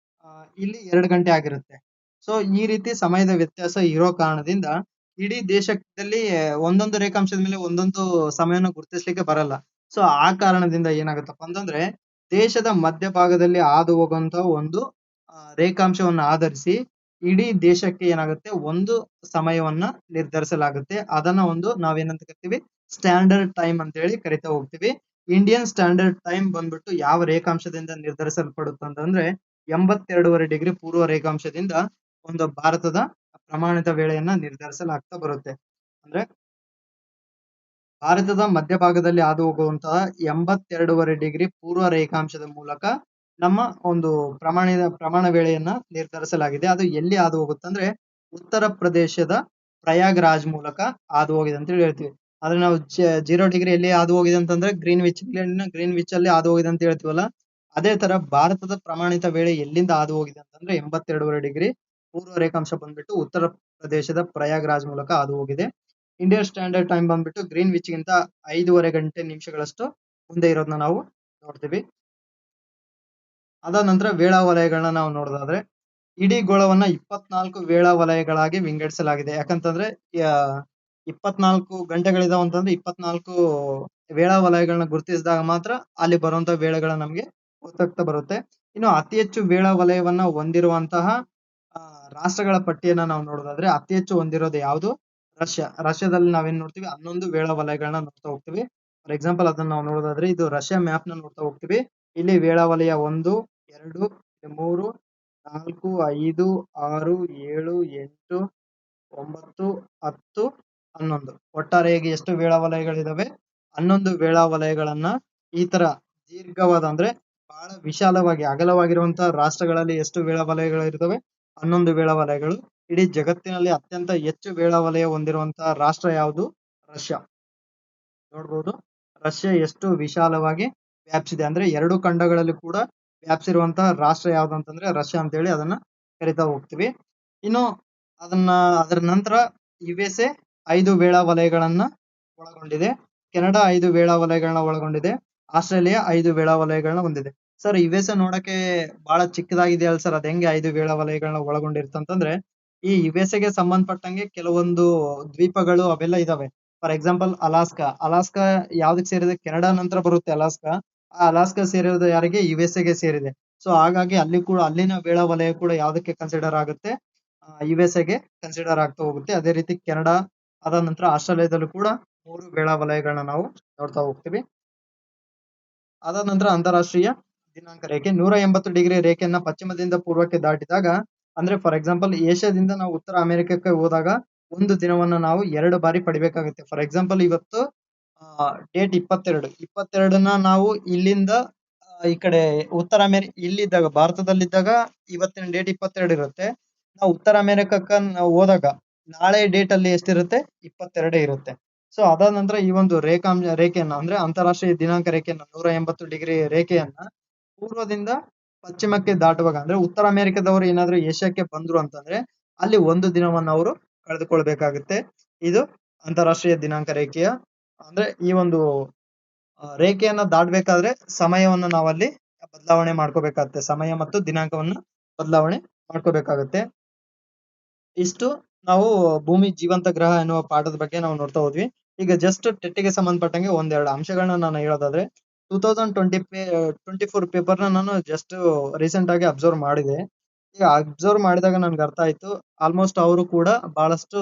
ಇಲ್ಲಿ 2 ಗಂಟೆ ಆಗಿರುತ್ತೆ. ಸೊ ಈ ರೀತಿ ಸಮಯದ ವ್ಯತ್ಯಾಸ ಇರೋ ಕಾರಣದಿಂದ ಇಡೀ ದೇಶದಲ್ಲಿ ಒಂದೊಂದು ರೇಖಾಂಶದ ಮೇಲೆ ಒಂದೊಂದು ಸಮಯವನ್ನು ಗುರುತಿಸ್ಲಿಕ್ಕೆ ಬರಲ್ಲ. ಸೊ ಆ ಕಾರಣದಿಂದ ಏನಾಗುತ್ತಪ್ಪ ಅಂತಂದ್ರೆ ದೇಶದ ಮಧ್ಯಭಾಗದಲ್ಲಿ ಹಾದು ಹೋಗುವಂತ ಒಂದು ರೇಖಾಂಶವನ್ನು ಆಧರಿಸಿ ಇಡೀ ದೇಶಕ್ಕೆ ಏನಾಗುತ್ತೆ? ಒಂದು ಸಮಯವನ್ನ ನಿರ್ಧರಿಸಲಾಗುತ್ತೆ. ಅದನ್ನ ನಾವೇನಂತ ಕರಿತೀವಿ? ಸ್ಟ್ಯಾಂಡರ್ಡ್ ಟೈಮ್ ಅಂತ ಹೇಳಿ ಕರಿತಾ ಹೋಗ್ತೀವಿ. ಇಂಡಿಯನ್ ಸ್ಟ್ಯಾಂಡರ್ಡ್ ಟೈಮ್ ಬಂದ್ಬಿಟ್ಟು ಯಾವ ರೇಖಾಂಶದಿಂದ ನಿರ್ಧರಿಸಲ್ಪಡುತ್ತೆ ಅಂತಂದ್ರೆ 82.5 ಪೂರ್ವ ರೇಖಾಂಶದಿಂದ ಒಂದು ಭಾರತದ ಪ್ರಮಾಣಿತ ವೇಳೆಯನ್ನ ನಿರ್ಧರಿಸಲಾಗ್ತಾ ಬರುತ್ತೆ. ಅಂದ್ರೆ ಭಾರತದ ಮಧ್ಯಭಾಗದಲ್ಲಿ ಹಾದು ಹೋಗುವಂತಹ 82.5 ಪೂರ್ವ ರೇಖಾಂಶದ ಮೂಲಕ ನಮ್ಮ ಒಂದು ಪ್ರಮಾಣ ವೇಳೆಯನ್ನ ನಿರ್ಧರಿಸಲಾಗಿದೆ. ಅದು ಎಲ್ಲಿ ಹಾದು ಹೋಗುತ್ತಂದ್ರೆ ಉತ್ತರ ಪ್ರದೇಶದ ಪ್ರಯಾಗ್ರಾಜ್ ಮೂಲಕ ಹಾದು ಹೋಗಿದೆ ಅಂತ ಹೇಳಿ ಹೇಳ್ತೀವಿ. ಆದ್ರೆ ನಾವು 0 ಎಲ್ಲಿ ಹಾದು ಹೋಗಿದೆ ಅಂತಂದ್ರೆ ಗ್ರೀನ್ ವಿಚ್ ಅಲ್ಲಿ ಹಾದು ಹೋಗಿದೆ ಅಂತ ಹೇಳ್ತೀವಲ್ಲ, ಅದೇ ತರ ಭಾರತದ ಪ್ರಮಾಣಿತ ವೇಳೆ ಎಲ್ಲಿಂದ ಹಾದು ಹೋಗಿದೆ ಅಂತಂದ್ರೆ 82.5 ಪೂರ್ವ ರೇಖಾಂಶ ಬಂದ್ಬಿಟ್ಟು ಉತ್ತರ ಪ್ರದೇಶದ ಪ್ರಯಾಗ್ರಾಜ್ ಮೂಲಕ ಹಾದು ಹೋಗಿದೆ. ಇಂಡಿಯನ್ ಸ್ಟ್ಯಾಂಡರ್ಡ್ ಟೈಮ್ ಬಂದ್ಬಿಟ್ಟು ಗ್ರೀನ್ ವಿಚ್ ಗಿಂತ 5.5 ಗಂಟೆ ನಿಮಿಷಗಳಷ್ಟು ಮುಂದೆ ಇರೋದನ್ನ ನಾವು ನೋಡ್ತೀವಿ. ಅದಾದ ನಂತರ ವೇಳಾ ವಲಯಗಳನ್ನ ನಾವು ನೋಡೋದಾದ್ರೆ ಇಡೀ ಗೋಳವನ್ನ 24 ವೇಳಾ ವಲಯಗಳಾಗಿ ವಿಂಗಡಿಸಲಾಗಿದೆ. ಯಾಕಂತಂದ್ರೆ 24 ಗಂಟೆಗಳಿದಾವ ಅಂತಂದ್ರೆ 24 ವೇಳಾ ವಲಯಗಳನ್ನ ಗುರುತಿಸಿದಾಗ ಮಾತ್ರ ಅಲ್ಲಿ ಬರುವಂತಹ ವೇಳೆಗಳನ್ನ ನಮ್ಗೆ ಗೊತ್ತಾಗ್ತಾ ಬರುತ್ತೆ. ಇನ್ನು ಅತಿ ಹೆಚ್ಚು ವೇಳಾ ವಲಯವನ್ನ ಹೊಂದಿರುವಂತಹ ರಾಷ್ಟ್ರಗಳ ಪಟ್ಟಿಯನ್ನ ನಾವು ನೋಡೋದಾದ್ರೆ ಅತಿ ಹೆಚ್ಚು ಹೊಂದಿರೋದು ಯಾವುದು? ರಷ್ಯಾದಲ್ಲಿ ನಾವೇನ್ ನೋಡ್ತೀವಿ 11 ವೇಳಾ ವಲಯಗಳನ್ನ ನೋಡ್ತಾ ಹೋಗ್ತೀವಿ. ಫಾರ್ ಎಕ್ಸಾಂಪಲ್ ಅದನ್ನ ನಾವು ನೋಡೋದಾದ್ರೆ ಇದು ರಷ್ಯಾ ಮ್ಯಾಪ್ ನ ನೋಡ್ತಾ ಹೋಗ್ತೀವಿ. ಇಲ್ಲಿ ವೇಳಾ ವಲಯ 1, 2, 3, 4, 5, 6, 7, 8, 9, 10, 11 ಒಟ್ಟಾರೆಯಾಗಿ ಎಷ್ಟು ವೇಳಾ ವಲಯಗಳಿದಾವೆ? 11 ವೇಳಾ ವಲಯಗಳನ್ನ ಈ ತರ ದೀರ್ಘವಾದ ಅಂದ್ರೆ ಬಹಳ ವಿಶಾಲವಾಗಿ ಅಗಲವಾಗಿರುವಂತಹ ರಾಷ್ಟ್ರಗಳಲ್ಲಿ ಎಷ್ಟು ವೇಳಾ ವಲಯಗಳಿರ್ತವೆ? 11 ವೇಳಾ ವಲಯಗಳು. ಇಡೀ ಜಗತ್ತಿನಲ್ಲಿ ಅತ್ಯಂತ ಹೆಚ್ಚು ವೇಳಾ ವಲಯ ಹೊಂದಿರುವಂತಹ ರಾಷ್ಟ್ರ ಯಾವುದು? ರಷ್ಯಾ. ನೋಡ್ಬೋದು ರಷ್ಯಾ ಎಷ್ಟು ವಿಶಾಲವಾಗಿ ವ್ಯಾಪಿಸಿದೆ ಅಂದ್ರೆ 2 ಖಂಡಗಳಲ್ಲಿ ಕೂಡ ವ್ಯಾಪಿಸಿರುವಂತಹ ರಾಷ್ಟ್ರ ಯಾವ್ದು ಅಂತಂದ್ರೆ ರಷ್ಯಾ ಅಂತ ಹೇಳಿ ಅದನ್ನ ಕರಿತಾ ಹೋಗ್ತೀವಿ. ಇನ್ನು ಅದರ ನಂತರ USA 5 ವೇಳಾ ವಲಯಗಳನ್ನ ಒಳಗೊಂಡಿದೆ. ಕೆನಡಾ 5 ವೇಳಾ ವಲಯಗಳನ್ನ ಒಳಗೊಂಡಿದೆ. ಆಸ್ಟ್ರೇಲಿಯಾ 5 ವೇಳಾ ವಲಯಗಳನ್ನ ಹೊಂದಿದೆ. ಸರ್ USA ನೋಡಕ್ಕೆ ಬಹಳ ಚಿಕ್ಕದಾಗಿದೆಯಲ್ಲ ಸರ್, ಅದ್ ಹೆಂಗೆ 5 ವೇಳಾ ವಲಯಗಳನ್ನ ಒಳಗೊಂಡಿರ್ತಂತಂದ್ರೆ ಈ USA ಗೆ ಸಂಬಂಧಪಟ್ಟಂಗೆ ಕೆಲವೊಂದು ದ್ವೀಪಗಳು ಅವೆಲ್ಲ ಇದಾವೆ. ಫಾರ್ ಎಕ್ಸಾಂಪಲ್ ಅಲಾಸ್ಕಾ ಯಾವ್ದಕ್ ಸೇರಿದೆ? ಕೆನಡಾ ನಂತರ ಬರುತ್ತೆ ಅಲಾಸ್ಕಾ. ಆ ಅಲಾಸ್ಕಾ ಸೇರಿರೋದು ಯಾರಿಗೆ? USA ಗೆ ಸೇರಿದೆ. ಸೊ ಹಾಗಾಗಿ ಅಲ್ಲಿ ಕೂಡ ಅಲ್ಲಿನ ವೇಳಾ ವಲಯ ಕೂಡ ಯಾವ್ದಕ್ಕೆ ಕನ್ಸಿಡರ್ ಆಗುತ್ತೆ? USA ಗೆ ಕನ್ಸಿಡರ್ ಆಗ್ತಾ ಹೋಗುತ್ತೆ. ಅದೇ ರೀತಿ ಕೆನಡಾ ಅದಾದ ನಂತರ ಆಸ್ಟ್ರೇಲಿಯಾದಲ್ಲೂ ಕೂಡ 3 ವೇಳಾ ವಲಯಗಳನ್ನ ನಾವು ನೋಡ್ತಾ ಹೋಗ್ತೀವಿ. ಅದಾದ ನಂತರ ಅಂತಾರಾಷ್ಟ್ರೀಯ ದಿನಾಂಕ ರೇಖೆ 180 ರೇಖೆಯನ್ನ ಪಶ್ಚಿಮದಿಂದ ಪೂರ್ವಕ್ಕೆ ದಾಟಿದಾಗ ಅಂದ್ರೆ ಫಾರ್ ಎಕ್ಸಾಂಪಲ್ ಏಷ್ಯಾದಿಂದ ನಾವು ಉತ್ತರ ಅಮೆರಿಕಕ್ಕೆ ಹೋದಾಗ ಒಂದು ದಿನವನ್ನ ನಾವು 2 ಬಾರಿ ಪಡಿಬೇಕಾಗುತ್ತೆ. ಫಾರ್ ಎಕ್ಸಾಂಪಲ್ ಇವತ್ತು ಡೇಟ್ 22ನ ನಾವು ಇಲ್ಲಿಂದ ಈ ಕಡೆ ಉತ್ತರ ಇಲ್ಲಿದ್ದಾಗ ಭಾರತದಲ್ಲಿದ್ದಾಗ ಇವತ್ತಿನ ಡೇಟ್ 22 ಇರುತ್ತೆ. ನಾವು ಉತ್ತರ ಅಮೆರಿಕಕ್ಕೆ ನಾವು ಹೋದಾಗ ನಾಳೆ ಡೇಟ್ ಅಲ್ಲಿ ಎಷ್ಟಿರುತ್ತೆ? 22 ಇರುತ್ತೆ. ಸೊ ಅದಾದ ನಂತರ ಈ ಒಂದು ರೇಖೆಯನ್ನ ಅಂದ್ರೆ ಅಂತಾರಾಷ್ಟ್ರೀಯ ದಿನಾಂಕ ರೇಖೆಯನ್ನ 180 ರೇಖೆಯನ್ನ ಪೂರ್ವದಿಂದ ಪಶ್ಚಿಮಕ್ಕೆ ದಾಟುವಾಗ ಅಂದ್ರೆ ಉತ್ತರ ಅಮೆರಿಕದವರು ಏನಾದ್ರು ಏಷ್ಯಾಕ್ಕೆ ಬಂದ್ರು ಅಂತಂದ್ರೆ ಅಲ್ಲಿ ಒಂದು ದಿನವನ್ನ ಅವರು ಕಳೆದುಕೊಳ್ಬೇಕಾಗುತ್ತೆ. ಇದು ಅಂತಾರಾಷ್ಟ್ರೀಯ ದಿನಾಂಕ ರೇಖೆಯ ಅಂದ್ರೆ ಈ ಒಂದು ರೇಖೆಯನ್ನ ದಾಟಬೇಕಾದ್ರೆ ಸಮಯವನ್ನ ನಾವಲ್ಲಿ ಬದಲಾವಣೆ ಮಾಡ್ಕೋಬೇಕಾಗುತ್ತೆ. ಸಮಯ ಮತ್ತು ದಿನಾಂಕವನ್ನ ಬದಲಾವಣೆ ಮಾಡ್ಕೋಬೇಕಾಗುತ್ತೆ. ಇಷ್ಟು ನಾವು ಭೂಮಿ ಜೀವಂತ ಗ್ರಹ ಎನ್ನುವ ಪಾಠದ ಬಗ್ಗೆ ನಾವು ನೋಡ್ತಾ ಹೋದ್ವಿ. ಈಗ ಜಸ್ಟ್ ಟೆಟ್ಗೆ ಸಂಬಂಧಪಟ್ಟಂಗೆ ಒಂದೆರಡು ಅಂಶಗಳನ್ನ ನಾನು ಹೇಳೋದಾದ್ರೆ 2024 ಪೇಪರ್ನ ನಾನು ಜಸ್ಟ್ ರೀಸೆಂಟ್ ಆಗಿ ಅಬ್ಸರ್ವ್ ಮಾಡಿದೆ. ಈಗ ಅಬ್ಸರ್ವ್ ಮಾಡಿದಾಗ ನನ್ಗೆ ಅರ್ಥ ಆಯ್ತು ಆಲ್ಮೋಸ್ಟ್ ಅವರು ಕೂಡ ಬಹಳಷ್ಟು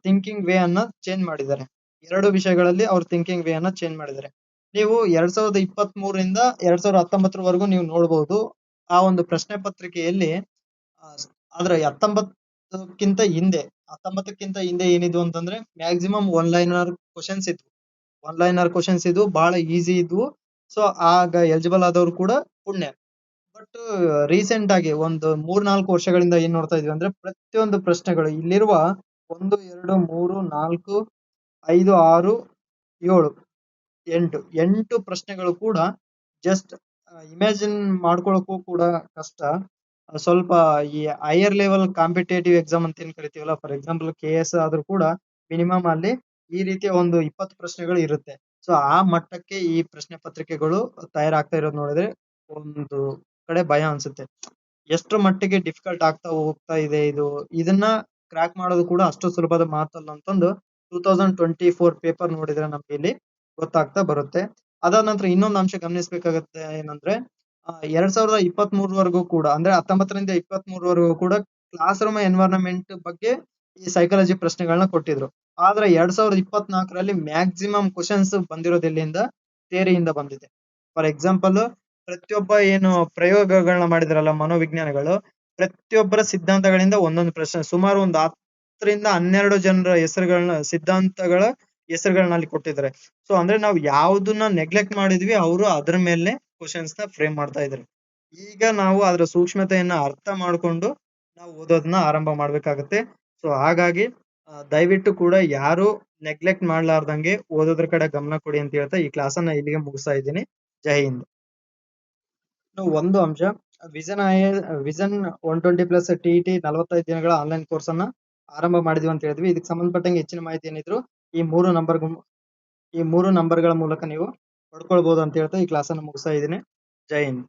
ಥಿಂಕಿಂಗ್ ವೇ ಅನ್ನ ಚೇಂಜ್ ಮಾಡಿದ್ದಾರೆ. 2 ವಿಷಯಗಳಲ್ಲಿ ಅವ್ರ ಥಿಂಕಿಂಗ್ ವೇ ಅನ್ನ ಚೇಂಜ್ ಮಾಡಿದ್ದಾರೆ. ನೀವು 2023ರಿಂದ 2019 ನೀವು ನೋಡಬಹುದು ಆ ಒಂದು ಪ್ರಶ್ನೆ ಪತ್ರಿಕೆಯಲ್ಲಿ ಆದ್ರೆ 19ಕ್ಕಿಂತ ಹಿಂದೆ ಏನಿದ್ವು ಅಂತಂದ್ರೆ ಮ್ಯಾಕ್ಸಿಮಮ್ ಒನ್ ಲೈನರ್ ಕ್ವಶನ್ಸ್ ಇದ್ವು, ಬಹಳ ಈಸಿ ಇದ್ವು. ಸೊ ಆಗ ಎಲಿಜಿಬಲ್ ಆದವರು ಕೂಡ ಪುಣ್ಯ. ಬಟ್ ರೀಸೆಂಟ್ ಆಗಿ ಒಂದು 3-4 ವರ್ಷಗಳಿಂದ ಏನ್ ನೋಡ್ತಾ ಇದೀವಿ ಅಂದ್ರೆ ಪ್ರತಿಯೊಂದು ಪ್ರಶ್ನೆಗಳು ಇಲ್ಲಿರುವ 1, 2, 3, 4, 5, 6, 7, 8 ಪ್ರಶ್ನೆಗಳು ಕೂಡ ಜಸ್ಟ್ ಇಮ್ಯಾಜಿನ್ ಮಾಡ್ಕೊಳಕ್ಕೂ ಕೂಡ ಕಷ್ಟ. ಸ್ವಲ್ಪ ಈ ಹೈಯರ್ ಲೆವೆಲ್ ಕಾಂಪಿಟೇಟಿವ್ ಎಕ್ಸಾಮ್ ಅಂತ ಏನ್ ಕರಿತೀವಲ್ಲ, ಫಾರ್ ಎಕ್ಸಾಂಪಲ್ KS ಆದ್ರೂ ಕೂಡ ಮಿನಿಮಮ್ ಅಲ್ಲಿ ಈ ರೀತಿಯ ಒಂದು 20 ಪ್ರಶ್ನೆಗಳು ಇರುತ್ತೆ. ಸೊ ಆ ಮಟ್ಟಕ್ಕೆ ಈ ಪ್ರಶ್ನೆ ಪತ್ರಿಕೆಗಳು ತಯಾರಾಗ್ತಾ ಇರೋದು ನೋಡಿದ್ರೆ ಒಂದು ಕಡೆ ಭಯ ಅನ್ಸುತ್ತೆ. ಎಷ್ಟು ಮಟ್ಟಿಗೆ ಡಿಫಿಕಲ್ಟ್ ಆಗ್ತಾ ಹೋಗ್ತಾ ಇದೆ ಇದು. ಇದನ್ನ ಕ್ರ್ಯಾಕ್ ಮಾಡೋದು ಕೂಡ ಅಷ್ಟು ಸುಲಭದ ಮಾತಲ್ಲ ಅಂತಂದು 2024 ಪೇಪರ್ ನೋಡಿದ್ರೆ ನಮ್ಗೆ ಇಲ್ಲಿ ಗೊತ್ತಾಗ್ತಾ ಬರುತ್ತೆ. ಅದಾದ ನಂತರ ಇನ್ನೊಂದು ಅಂಶ ಗಮನಿಸಬೇಕಾಗತ್ತೆ ಏನಂದ್ರೆ 2023 ಕೂಡ ಅಂದ್ರೆ 19ರಿಂದ 23 ಕೂಡ ಕ್ಲಾಸ್ ರೂಮ್ ಎನ್ವೈರನ್ಮೆಂಟ್ ಬಗ್ಗೆ ಈ ಸೈಕಾಲಜಿ ಪ್ರಶ್ನೆಗಳನ್ನ ಕೊಟ್ಟಿದ್ರು. ಆದ್ರೆ 2024ರಲ್ಲಿ ಮ್ಯಾಕ್ಸಿಮಮ್ ಕ್ವಶನ್ಸ್ ಬಂದಿರೋದು ಎಲ್ಲಿಂದ? ಥಿಯರಿಯಿಂದ ಬಂದಿದೆ. ಫಾರ್ ಎಕ್ಸಾಂಪಲ್ ಪ್ರತಿಯೊಬ್ಬ ಏನು ಪ್ರಯೋಗಗಳನ್ನ ಮಾಡಿದ್ರಲ್ಲ ಮನೋವಿಜ್ಞಾನಿಗಳು, ಪ್ರತಿಯೊಬ್ಬರ ಸಿದ್ಧಾಂತಗಳಿಂದ ಒಂದೊಂದು ಪ್ರಶ್ನೆ ಸುಮಾರು ಒಂದು 10ರಿಂದ 12 ಜನರ ಸಿದ್ಧಾಂತಗಳ ಹೆಸರುಗಳನ್ನ ಅಲ್ಲಿ ಕೊಟ್ಟಿದ್ದಾರೆ. ಸೊ ಅಂದ್ರೆ ನಾವು ಯಾವ್ದನ್ನ ನೆಗ್ಲೆಕ್ಟ್ ಮಾಡಿದ್ವಿ ಅವರು ಅದ್ರ ಮೇಲೆ ಕ್ವಶನ್ಸ್ ನ ಫ್ರೇಮ್ ಮಾಡ್ತಾ ಇದ್ದಾರೆ. ಈಗ ನಾವು ಅದರ ಸೂಕ್ಷ್ಮತೆಯನ್ನ ಅರ್ಥ ಮಾಡ್ಕೊಂಡು ನಾವು ಓದೋದನ್ನ ಆರಂಭ ಮಾಡ್ಬೇಕಾಗತ್ತೆ. ಸೊ ಹಾಗಾಗಿ ದಯವಿಟ್ಟು ಕೂಡ ಯಾರು ನೆಗ್ಲೆಕ್ಟ್ ಮಾಡ್ಲಾರ್ದಂಗೆ ಓದೋದ್ರ ಕಡೆ ಗಮನ ಕೊಡಿ ಅಂತ ಹೇಳ್ತಾ ಈ ಕ್ಲಾಸನ್ನ ಇಲ್ಲಿಗೆ ಮುಗಿಸ್ತಾ ಇದ್ದೀನಿ. ಜೈ ಹಿಂದ್. ಒಂದು ಅಂಶ, ವಿಷನ್ 120+ TET 45 ದಿನಗಳ ಆನ್ಲೈನ್ ಕೋರ್ಸ್ ಅನ್ನ ಆರಂಭ ಮಾಡಿದ್ವಿ ಅಂತ ಹೇಳಿದ್ವಿ. ಇದಕ್ಕೆ ಸಂಬಂಧಪಟ್ಟಂಗೆ ಹೆಚ್ಚಿನ ಮಾಹಿತಿ ಏನಿದ್ರು ಈ ಮೂರು ನಂಬರ್ಗಳ ಮೂಲಕ ನೀವು ಪಡ್ಕೊಳ್ಬಹುದು ಅಂತ ಹೇಳ್ತಾ ಈ ಕ್ಲಾಸನ್ನ ಮುಗಿಸ್ತಾ ಇದ್ದೀನಿ. ಜೈ ಹಿಂದ್.